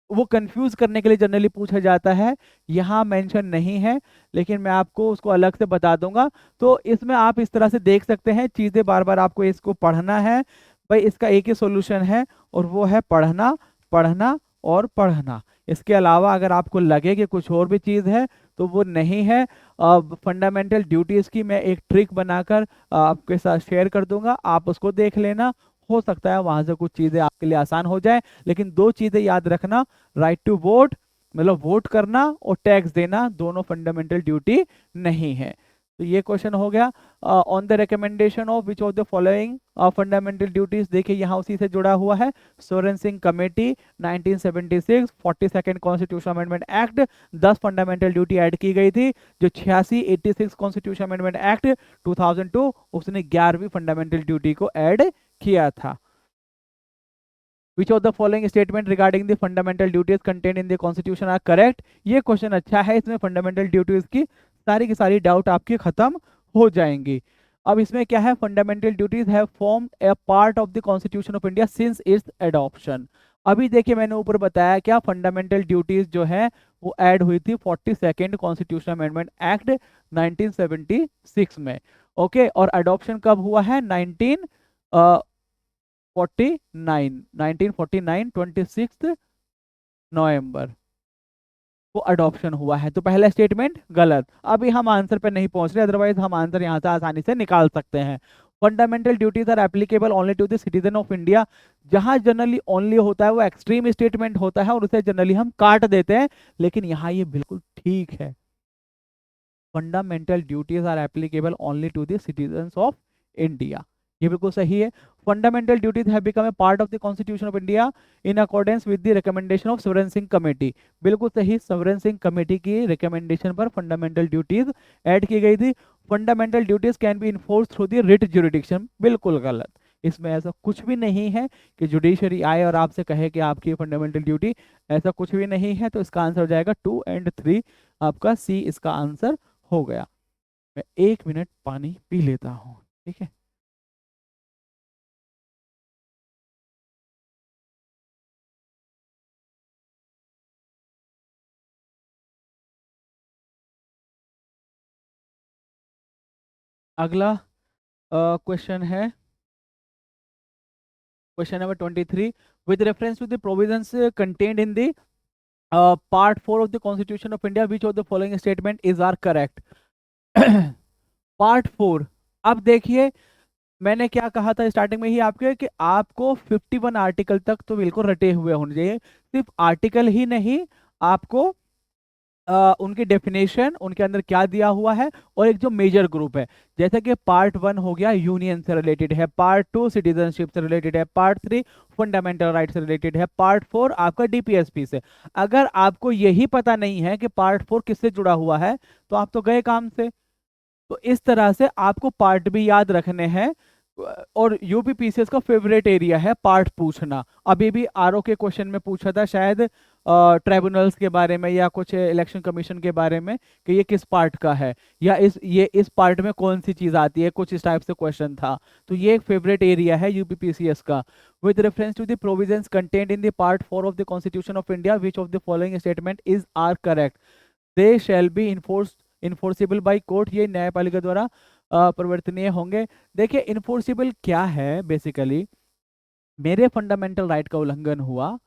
वो कंफ्यूज करने के लिए जनरली पूछा जाता है, यहाँ मेंशन नहीं है, लेकिन मैं आपको उसको अलग से बता दूंगा। तो इसमें आप इस तरह से देख सकते हैं चीजें, बार बार आपको इसको पढ़ना है। भाई इसका एक ही सॉल्यूशन है, और वो है पढ़ना, पढ़ना और पढ़ना। इसके अलावा अगर आपको लगे कि कुछ और भी चीज है तो वो नहीं है। फंडामेंटल ड्यूटीज की मैं एक ट्रिक बनाकर आपके साथ शेयर कर दूंगा, आप उसको देख लेना। हो सकता है वहां से कुछ चीजें आपके लिए आसान हो जाए, लेकिन दो चीजें याद रखना, राइट टू वोट मतलब वोट करना, और टैक्स देना, दोनों फंडामेंटल ड्यूटी नहीं है। तो ये क्वेश्चन हो गया। On the recommendation of which of the following fundamental duties, देखिए यहाँ उसी से जुड़ा हुआ है, Soren Singh committee 1976, 42nd constitution amendment act, 10 fundamental duty add की गई थी। जो 86 कॉन्स्टिट्यूशन अमेंडमेंट एक्ट 2002, उसने 11वीं फंडामेंटल ड्यूटी को ऐड किया था। Which of the following statement regarding the fundamental duties contained in the constitution are correct? ये क्वेश्चन अच्छा है, इसमें फंडामेंटल ड्यूटीज की सारी डाउट आपकी खत्म हो जाएंगी। अब इसमें क्या है, fundamental duties have formed A part of the constitution of India since it's adoption. अभी देखिए मैंने ऊपर बताया क्या, फंडामेंटल ड्यूटीज जो है वो ऐड हुई थी 42nd कॉन्स्टिट्यूशन अमेंडमेंट एक्ट 1976 में। ओके, और अडॉप्शन कब हुआ है, 1949, 26 नवंबर को अडॉप्शन हुआ है। तो पहला स्टेटमेंट गलत। अभी हम आंसर पे नहीं पहुंच रहे, अदरवाइज हम आंसर यहां से आसानी से निकाल सकते हैं। Fundamental duties are applicable only to the citizen of India. जहां जनरली ओनली होता है वो एक्सट्रीम स्टेटमेंट होता है, और उसे जनरली हम काट देते हैं, लेकिन यहाँ ये बिल्कुल ठीक है। Fundamental duties are applicable only to the citizens of India, ये बिल्कुल सही है। Fundamental duties have become a part of the constitution of India in accordance with the recommendation of Swaran Singh committee, बिल्कुल सही, सोरेन सिंह कमेटी की रिकमेंडेशन पर फंडामेंटल ड्यूटीज ऐड की गई थी। Fundamental duties can be enforce through the writ jurisdiction, बिल्कुल गलत। इसमें ऐसा कुछ भी नहीं है कि जुडिशरी आए और आपसे कहे कि आपकी फंडामेंटल ड्यूटी, ऐसा कुछ भी नहीं है। तो इसका आंसर हो जाएगा 2 और 3, आपका सी इसका आंसर हो गया। मैं 1 मिनट पानी पी लेता हूँ, ठीक है। अगला क्वेश्चन है question number 23, with reference to the provisions contained in the part 4 of the constitution of India which of the following statement is are correct. Part 4, अब देखिए मैंने क्या कहा था स्टार्टिंग में ही आपके, कि आपको 51 आर्टिकल तक तो बिल्कुल रटे हुए होने चाहिए। सिर्फ आर्टिकल ही नहीं, आपको उनकी डेफिनेशन, उनके अंदर क्या दिया हुआ है, और एक जो मेजर ग्रुप है, जैसे कि पार्ट 1 हो गया यूनियन से रिलेटेड है, पार्ट 2 सिटीजनशिप से रिलेटेड है, पार्ट 3 फंडामेंटल राइट से रिलेटेड है, पार्ट 4 आपका डीपीएसपी से। अगर आपको यही पता नहीं है कि पार्ट 4 किससे जुड़ा हुआ है, तो आप तो गए काम से। तो इस तरह से आपको पार्ट भी याद रखने हैं। और यूपीपीसीएस का फेवरेट एरिया है पार्ट पूछना। अभी भी आरओ के क्वेश्चन में पूछा था शायद ट्राइब्यूनल्स के बारे में या कुछ इलेक्शन कमीशन के बारे में, कि ये किस पार्ट का है, या इस पार्ट में कौन सी चीज आती है, कुछ इस टाइप से क्वेश्चन था। तो ये एक फेवरेट एरिया है यूपीपीसीएस का। With reference to the provisions content in the part 4 of the constitution of India which of the following statement is are correct, they shall be enforceable by court, ये न्यायपालिका द्वारा परिवर्तनीय होंगे। देखिए enforceable क्या है, बेसिकली मेरे फंडामेंटल राइट का उल्लंघन हुआ,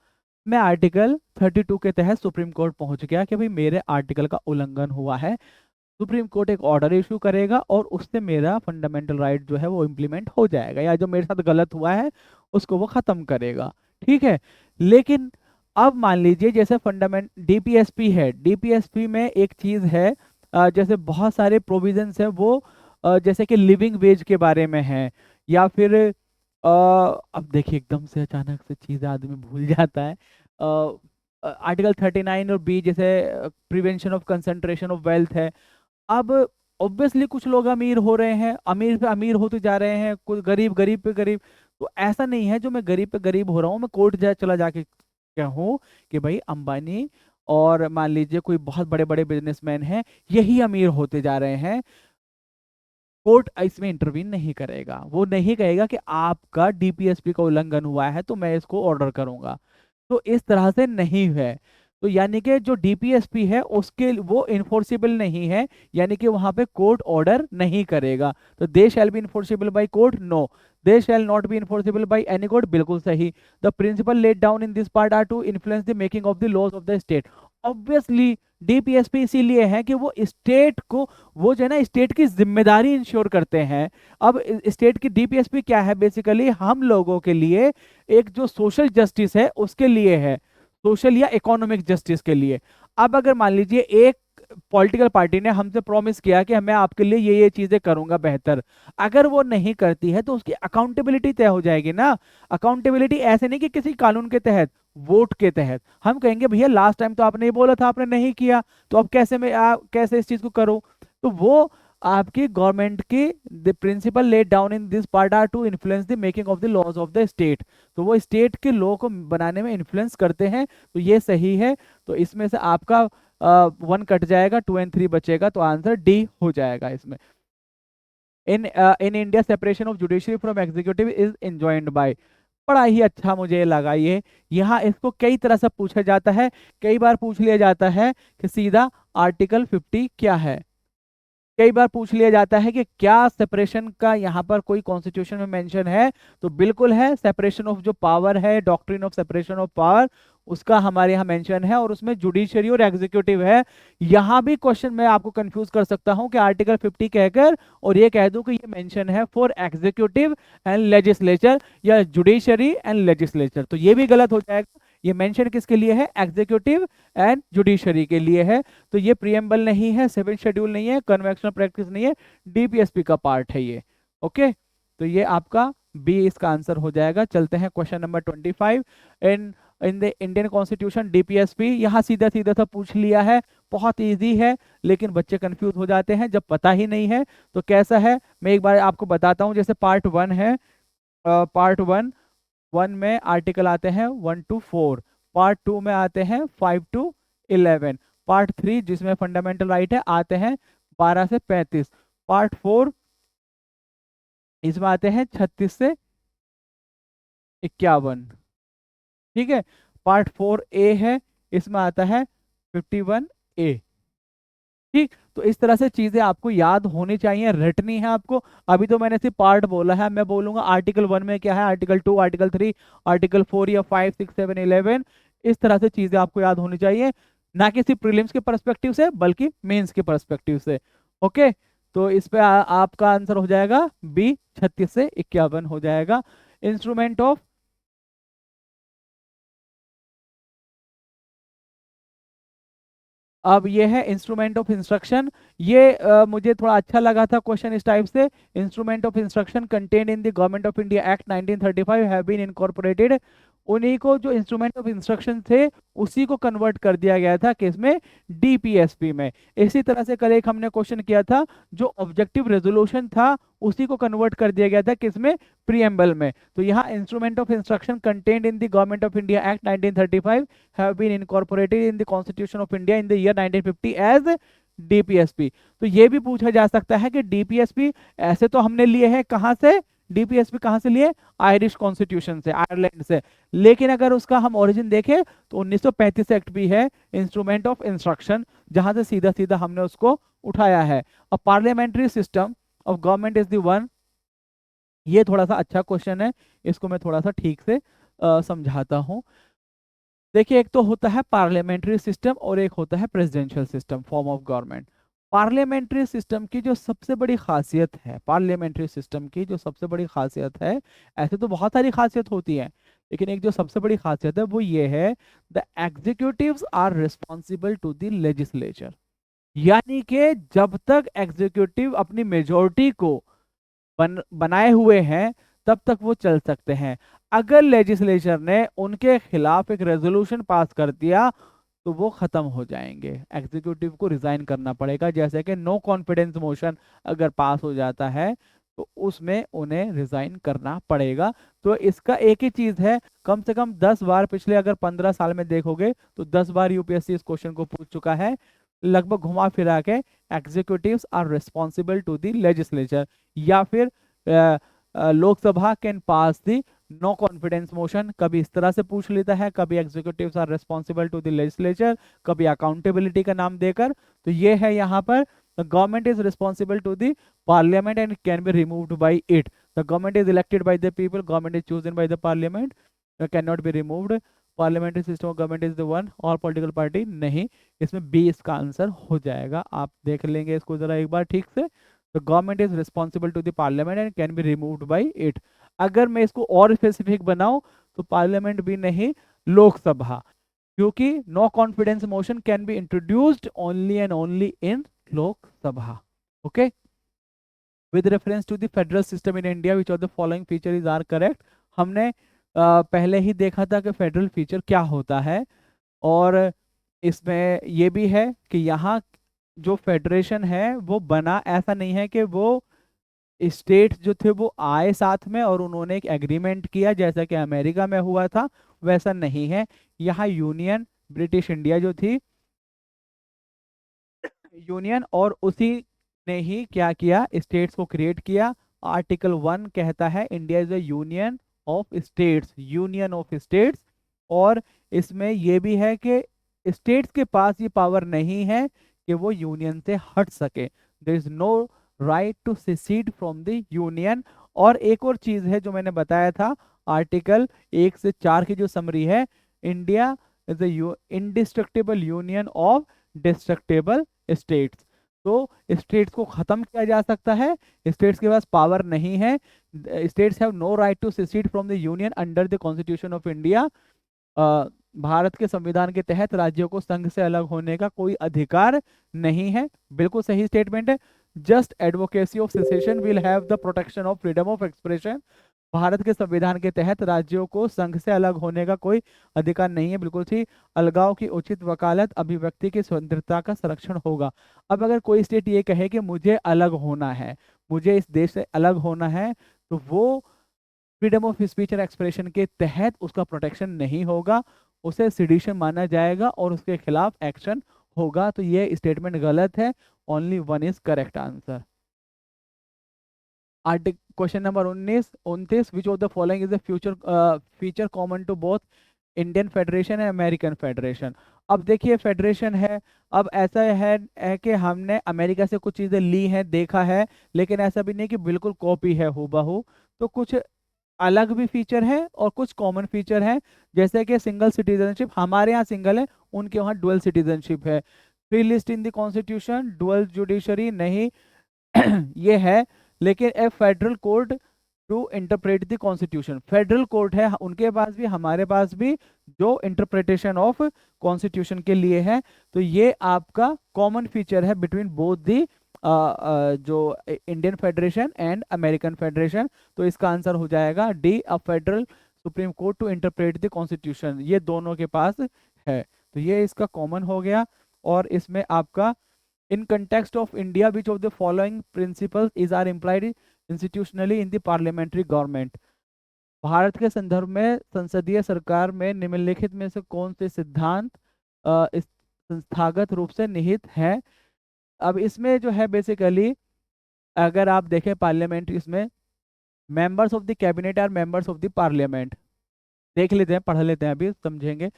मैं आर्टिकल 32 के तहत सुप्रीम कोर्ट पहुंच गया कि भाई मेरे आर्टिकल का उल्लंघन हुआ है। सुप्रीम कोर्ट एक ऑर्डर इशू करेगा और उससे मेरा फंडामेंटल राइट जो है वो इम्प्लीमेंट हो जाएगा, या जो मेरे साथ गलत हुआ है उसको वो खत्म करेगा, ठीक है। लेकिन अब मान लीजिए जैसे फंडामेंट डीपीएसपी है, डीपीएसपी में एक चीज है, जैसे बहुत सारे प्रोविजंस हैं वो जैसे कि लिविंग वेज के बारे में है, या फिर अब देखिए एकदम से अचानक से चीज आदमी भूल जाता है। आर्टिकल 39 और बी जैसे prevention of concentration of wealth है। अब ऑब्वियसली कुछ लोग अमीर हो रहे हैं, अमीर पे अमीर होते जा रहे हैं, कुछ गरीब गरीब पे गरीब। तो ऐसा नहीं है जो मैं गरीब पे गरीब हो रहा हूँ मैं कोर्ट चला जाके कहूँ कि भाई अंबानी और मान लीजिए कोई बहुत बड़े बड़े बिजनेसमैन हैं, यही अमीर होते जा रहे हैं। कोर्ट इसमें इंटरवीन नहीं करेगा, वो नहीं कहेगा कि आपका डीपीएसपी का उल्लंघन हुआ है तो मैं इसको ऑर्डर करूंगा। तो इस तरह से नहीं है। तो यानी कि जो डीपीएसपी है उसके वो इन्फोर्सिबल नहीं है, यानी कि वहां पे कोर्ट ऑर्डर नहीं करेगा। तो they shall be enforceable by court, no. They shall not be enforceable by any court, बिल्कुल सही। The principle laid down in this part are to influence the making of the laws of the state. Obviously DPSP इसीलिए है कि वो state को, वो जो है ना स्टेट की जिम्मेदारी इंश्योर करते हैं। अब स्टेट की डीपीएसपी क्या है, बेसिकली हम लोगों के लिए एक जो सोशल जस्टिस है उसके लिए है, सोशल या इकोनॉमिक जस्टिस के लिए। अब अगर मान लीजिए एक पॉलिटिकल पार्टी ने हमसे प्रॉमिस किया कि मैं आपके लिए ये चीजें करूंगा बेहतर, अगर वो नहीं करती है तो उसकी अकाउंटेबिलिटी तय हो जाएगी ना। अकाउंटेबिलिटी ऐसे नहीं कि किसी कानून के तहत, वोट के तहत हम कहेंगे भैया लास्ट टाइम तो आपने ये बोला था, आपने नहीं किया, तो अब कैसे मैं कैसे इस चीज को करूं। तो वो आपकी गवर्नमेंट की the principle laid down in this part are to influence the making of the laws of the state. तो वो स्टेट के लॉ को बनाने में इन्फ्लुएंस करते हैं, तो ये सही है। तो इसमें से आपका 1 कट जाएगा, 2 और 3 बचेगा, तो आंसर डी हो जाएगा इसमें। In India separation of judiciary from executive is enjoined by. बड़ा ही अच्छा मुझे लगा ये। यहाँ इसको कई तरह से पूछा जाता है, कई बार पूछ लिया जाता है कि सीधा आर्टिकल 50 क्या है। कई बार पूछ लिया जाता है कि क्या सेपरेशन का यहाँ पर कोई कॉन्स्टिट्यूशन में मेंशन है, तो बिल्कुल है। सेपरेशन ऑफ जो पावर है, doctrine of separation of power, उसका हमारे यहाँ मेंशन है, और उसमें जुडिशरी और एग्जीक्यूटिव है। यहाँ भी क्वेश्चन मैं आपको कंफ्यूज कर सकता हूँ कि आर्टिकल 50 कहकर और ये कह दूं कि ये मेंशन है फॉर एग्जीक्यूटिव एंड लेजिस्लेचर या जुडिशरी एंड लेजिस्लेचर, तो ये भी गलत हो जाएगा। ये मेंशन किसके लिए है, एग्जीक्यूटिव एंड जुडिशरी के लिए है। तो ये प्रियम्बल नहीं है, 7th शेड्यूल नहीं है, कन्वेंशनल प्रैक्टिस नहीं है, डीपीएसपी का पार्ट है ये। ओके, तो ये आपका बी इसका आंसर हो जाएगा। चलते हैं question number 25। In in the Indian constitution DPSP, यहाँ सीधा सीधा सा पूछ लिया है, बहुत इजी है, लेकिन बच्चे कंफ्यूज हो जाते हैं जब पता ही नहीं है। तो कैसा है, मैं एक बार आपको बताता हूँ। जैसे पार्ट 1 है, पार्ट 1 में आर्टिकल आते हैं 1 to 4, पार्ट 2 में आते हैं 5 to 11, पार्ट 3 जिसमें फंडामेंटल राइट है आते हैं 12 से 35, पार्ट 4 इसमें आते हैं 36 से 51। ठीक है, पार्ट 4A है, इसमें आता है 51A। ठीक, तो इस तरह से चीजें आपको याद होनी चाहिए, रटनी है आपको। अभी तो मैंने सिर्फ पार्ट बोला है, मैं बोलूंगा आर्टिकल 1 में क्या है, आर्टिकल 2, आर्टिकल 3, आर्टिकल 4 या 5, 6, 7, 11। इस तरह से चीजें आपको याद होनी चाहिए, ना कि सिर्फ प्रीलिम्स के पर्सपेक्टिव से बल्कि मेंस के पर्सपेक्टिव से। ओके, तो इस पे आपका आंसर हो जाएगा बी, 36 से 51 हो जाएगा। इंस्ट्रूमेंट ऑफ, अब ये है इंस्ट्रूमेंट ऑफ इंस्ट्रक्शन। ये मुझे थोड़ा अच्छा लगा था क्वेश्चन इस टाइप से। Instrument of instruction contained in the government of India act 1935 have been incorporated. उन्हीं को जो इंस्ट्रूमेंट ऑफ इंस्ट्रक्शन थे उसी को कन्वर्ट कर दिया गया था किसमें, डीपीएसपी में। इसी तरह से कल एक हमने क्वेश्चन किया था, जो ऑब्जेक्टिव रेजोल्यूशन था उसी को कन्वर्ट कर दिया गया था किसमें, प्रीएम्बल में। तो यहाँ instrument of instruction contained in the government of India act 1935 have been incorporated in the Constitution of India in the year 1950 as DPSP. तो ये भी पूछा जा सकता है कि डीपीएसपी ऐसे तो हमने लिए हैं कहां से, डीपीएसपी कहां से लिए, आयरिश कॉन्स्टिट्यूशन से, आयरलैंड से। लेकिन अगर उसका हम ओरिजिन देखें तो 1935 एक्ट भी है, इंस्ट्रूमेंट ऑफ इंस्ट्रक्शन, जहां से सीधा सीधा हमने उसको उठाया है। A parliamentary system of government is the one. ये थोड़ा सा अच्छा क्वेश्चन है, इसको मैं थोड़ा सा ठीक से समझाता हूँ। देखिए, एक तो होता है पार्लियामेंट्री सिस्टम और एक होता है presidential system, form of government. Parliamentary system की जो सबसे बड़ी खासियत है, पार्लियामेंट्री सिस्टम की जो सबसे बड़ी खासियत है, ऐसे तो बहुत सारी खासियत होती है, लेकिन एक जो सबसे बड़ी खासियत है वो ये है, the executives are responsible to the legislature. यानी कि जब तक एग्जीक्यूटिव अपनी मेजोरिटी को बनाए हुए हैं तब तक वो चल सकते हैं। अगर लेजिस्लेचर ने उनके खिलाफ एक रेजोल्यूशन पास कर दिया तो वो खत्म हो जाएंगे, एग्जीक्यूटिव को रिजाइन करना पड़ेगा। जैसे कि नो कॉन्फिडेंस मोशन अगर पास हो जाता है तो उसमें उन्हें रिजाइन करना पड़ेगा। तो इसका एक ही चीज है, कम से कम 10 बार पिछले अगर 15 साल में देखोगे तो 10 बार यूपीएससी इस क्वेश्चन को पूछ चुका है, लगभग घुमा फिरा के, executives are responsible to the legislature, या फिर Lok Sabha can pass the no confidence motion कभी इस तरह से पूछ लेता है, कभी executives are responsible to the legislature, कभी अकाउंटेबिलिटी का नाम देकर। तो ये है यहाँ पर the government is responsible to the parliament and can be removed by it. The government is elected by the people, government is chosen by the parliament, can not be removed. Parliamentary system of government is the one और political party नहीं। इसमें B इसका answer हो जाएगा। आप देख लेंगे इसको जरा एक बार ठीक से। तो government is responsible to the parliament and can be removed by it. अगर मैं इसको और स्पेसिफिक बनाऊं तो पार्लियामेंट भी नहीं, लोकसभा, क्योंकि no confidence motion can be introduced only and only in Lok Sabha. Okay, with reference to the federal system in India which of the following feature is are correct. हमने पहले ही देखा था कि फेडरल फीचर क्या होता है, और इसमें ये भी है कि यहाँ जो फेडरेशन है वो बना ऐसा नहीं है कि वो स्टेट जो थे वो आए साथ में और उन्होंने एक एग्रीमेंट किया जैसा कि अमेरिका में हुआ था, वैसा नहीं है। यहाँ यूनियन ब्रिटिश इंडिया जो थी यूनियन, और उसी ने ही क्या किया, स्टेट्स को क्रिएट किया। आर्टिकल 1 कहता है India is a union of states, union of states. और इसमें यह भी है कि स्टेट्स के पास ये पावर नहीं है कि वो यूनियन से हट सके। There is no right to secede from the union. और एक और चीज है जो मैंने बताया था, आर्टिकल 1 से 4 की जो समरी है, India is indestructible union of destructible states. तो स्टेट्स को खत्म किया जा सकता है, स्टेट्स के पास पावर नहीं है। States have no right to secede from the union under the constitution of India. Bharat के संविधान के तहत राज्यों को संघ से अलग होने का कोई अधिकार नहीं है। बिल्कुल सही स्टेटमेंट है। Just advocacy of cessation will have the protection of freedom of expression. Bharat के संविधान के तहत राज्यों को संघ से अलग होने का कोई अधिकार नहीं है। बिल्कुल ठीक। अलगाव की उचित वकालत अभिव्यक्ति की स्वतंत्रता का संरक्षण होगा। अब अगर कोई स्टेट ये कहे कि मुझे अलग होना है, मुझे इस देश से अलग होना है, तो वो freedom of speech and expression के तहत उसका प्रोटेक्शन नहीं होगा, उसे सिडिशन माना जाएगा और उसके खिलाफ एक्शन होगा। तो ये स्टेटमेंट गलत है। Only one is correct answer. Article question number 29 which of the following is the future feature common to both Indian federation and American federation. अब देखिए फेडरेशन है, अब ऐसा है कि हमने अमेरिका से कुछ चीज़ें ली हैं, देखा है, लेकिन ऐसा भी नहीं कि बिल्कुल कॉपी है हूबहू। तो कुछ अलग भी फीचर है और कुछ कॉमन फीचर है, जैसे कि सिंगल सिटीजनशिप, हमारे यहाँ सिंगल है, उनके वहाँ डुअल सिटीजनशिप है। Free list in the constitution, dual judiciary नहीं ये है। लेकिन a federal court to interpret the constitution, federal court है उनके पास भी हमारे पास भी, जो इंटरप्रिटेशन ऑफ कॉन्स्टिट्यूशन के लिए है। तो ये आपका कॉमन फीचर है बिटवीन बोथ दी जो Indian federation and American federation. तो इसका आंसर हो जाएगा D, a federal supreme court to interpret the constitution, ये दोनों के पास है। तो ये इसका कॉमन हो गया। और इसमें आपका in context of India which of the following principles is are implied institutionally in the parliamentary government. Bharat के संदर्भ में संसदीय सरकार में निम्नलिखित में से कौन से सिद्धांत इस संस्थागत रूप से निहित हैं। अब इसमें जो है बेसिकली अगर आप देखें पार्लियामेंट, इसमें members of the cabinet are members of the parliament. देख लेते हैं, पढ़ लेते हैं, अभी समझेंगे।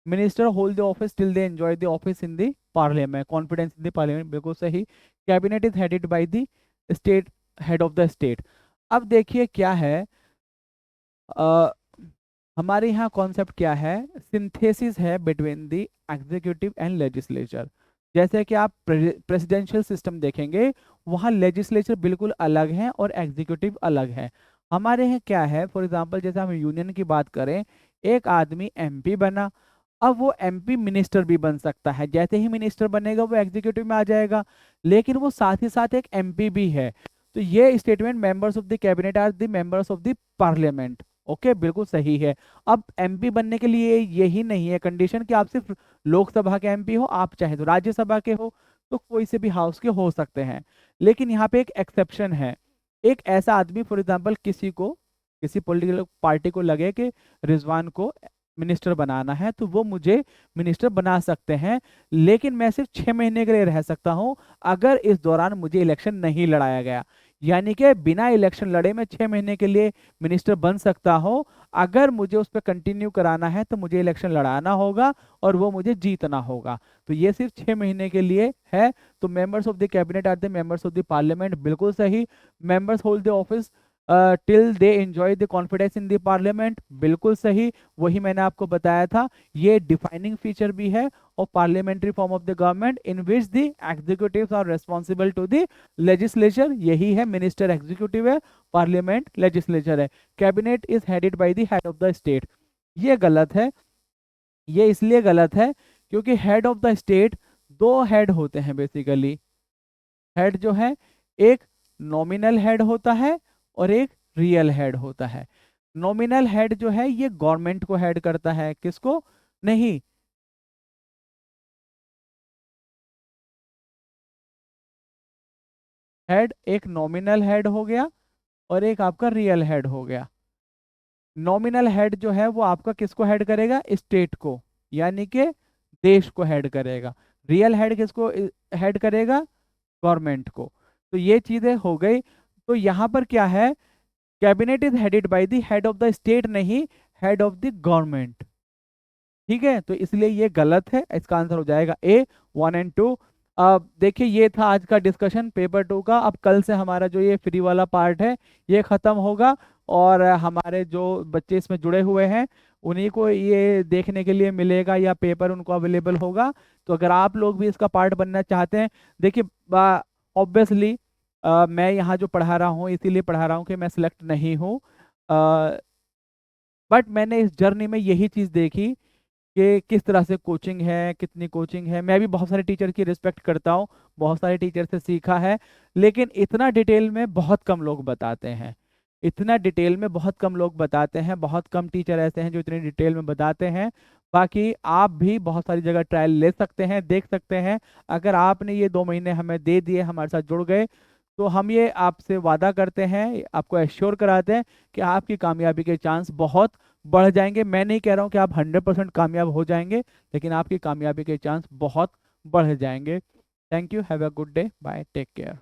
Minister hold the office till they enjoy the office in the parliament, confidence in the parliament, बिल्कुल सही। Cabinet is headed by the state head of the state. अब देखिए क्या है, अ, हमारे यहाँ कॉन्सेप्ट क्या है, सिंथेसिस है between the executive and legislature. जैसे कि आप प्रेसिडेंशियल सिस्टम देखेंगे, वहाँ लेजिस्लेचर बिल्कुल अलग है और एग्जीक्यूटिव अलग है। हमारे यहाँ क्या है, फॉर एग्जांपल जैसे हम यूनियन की बात करें, एक आदमी एमपी बना, अब वो एमपी मिनिस्टर भी बन सकता है। जैसे ही मिनिस्टर बनेगा वो एग्जीक्यूटिव में आ जाएगा, लेकिन वो साथ ही साथ एक एमपी भी है। तो ये statement members of the cabinet are the members of the parliament, okay, बिल्कुल सही है। अब एमपी बनने के लिए यही नहीं है कंडीशन कि आप सिर्फ लोकसभा के एमपी हो, आप चाहे तो राज्यसभा के हो, तो कोई से भी हाउस के हो सकते हैं। लेकिन यहाँ पे एक एक्सेप्शन है, एक ऐसा आदमी फॉर एग्जांपल किसी पॉलिटिकल पार्टी को लगे कि रिजवान को मिनिस्टर बनाना है, तो वो मुझे मिनिस्टर बना सकते हैं, लेकिन मैं सिर्फ 6 महीने के लिए रह सकता हूं अगर इस दौरान मुझे इलेक्शन नहीं लड़ाया गया। यानी कि बिना इलेक्शन लड़े मैं 6 महीने के लिए मिनिस्टर बन सकता हूँ। अगर मुझे उस पर कंटिन्यू कराना है तो मुझे इलेक्शन लड़ाना होगा और वो मुझे जीतना होगा। तो ये सिर्फ 6 महीने के लिए है। तो members of the cabinet are the members of the parliament, बिल्कुल सही। Members hold the office till they enjoy the confidence in the parliament, बिल्कुल सही। वही मैंने आपको बताया था, ये डिफाइनिंग फीचर भी है of parliamentary form of the government in which the executives are responsible to the legislature। यही है, मिनिस्टर एग्जीक्यूटिव है, पार्लियामेंट लेजिस्लेचर है। Cabinet is headed by the head of the state. ये गलत है। ये इसलिए गलत है क्योंकि हेड ऑफ द स्टेट दो हेड होते हैं बेसिकली। हेड जो है, एक नॉमिनल हेड होता है और एक रियल हेड होता है। नॉमिनल हेड जो है ये गवर्नमेंट को हेड करता है, किसको? नहीं, हेड एक नॉमिनल हेड हो गया और एक आपका रियल हेड हो गया। नॉमिनल हेड जो है वो आपका किसको हेड करेगा? स्टेट को, यानी कि देश को हेड करेगा। रियल हेड किसको हेड करेगा? गवर्नमेंट को। तो ये चीजें हो गई। तो यहाँ पर क्या है, cabinet is headed by the head of the state, नहीं हेड ऑफ द गवर्नमेंट। ठीक है, तो इसलिए ये गलत है। इसका आंसर हो जाएगा ए, 1 और 2। अब देखिए, ये था आज का डिस्कशन पेपर 2 का। अब कल से हमारा जो ये फ्री वाला पार्ट है ये खत्म होगा और हमारे जो बच्चे इसमें जुड़े हुए हैं उन्हीं को ये देखने के लिए मिलेगा या पेपर उनको अवेलेबल होगा। तो अगर आप लोग भी इसका पार्ट बनना चाहते हैं, देखिए ऑब्वियसली मैं यहाँ जो पढ़ा रहा हूँ इसीलिए पढ़ा रहा हूँ कि मैं सिलेक्ट नहीं हूँ, बट मैंने इस जर्नी में यही चीज़ देखी कि किस तरह से कोचिंग है, कितनी कोचिंग है। मैं भी बहुत सारे टीचर की रिस्पेक्ट करता हूँ, बहुत सारे टीचर से सीखा है, लेकिन इतना डिटेल में बहुत कम लोग बताते हैं। इतना डिटेल में बहुत कम लोग बताते हैं, बहुत कम टीचर ऐसे हैं जो इतनी डिटेल में बताते हैं। बाकी आप भी बहुत सारी जगह ट्रायल ले सकते हैं, देख सकते हैं। अगर आपने ये 2 महीने हमें दे दिए, हमारे साथ जुड़ गए, तो हम ये आपसे वादा करते हैं, आपको एश्योर कराते हैं कि आपकी कामयाबी के चांस बहुत बढ़ जाएंगे। मैं नहीं कह रहा हूँ कि आप 100% कामयाब हो जाएंगे, लेकिन आपकी कामयाबी के चांस बहुत बढ़ जाएंगे। Thank you, have a good day, bye, take care.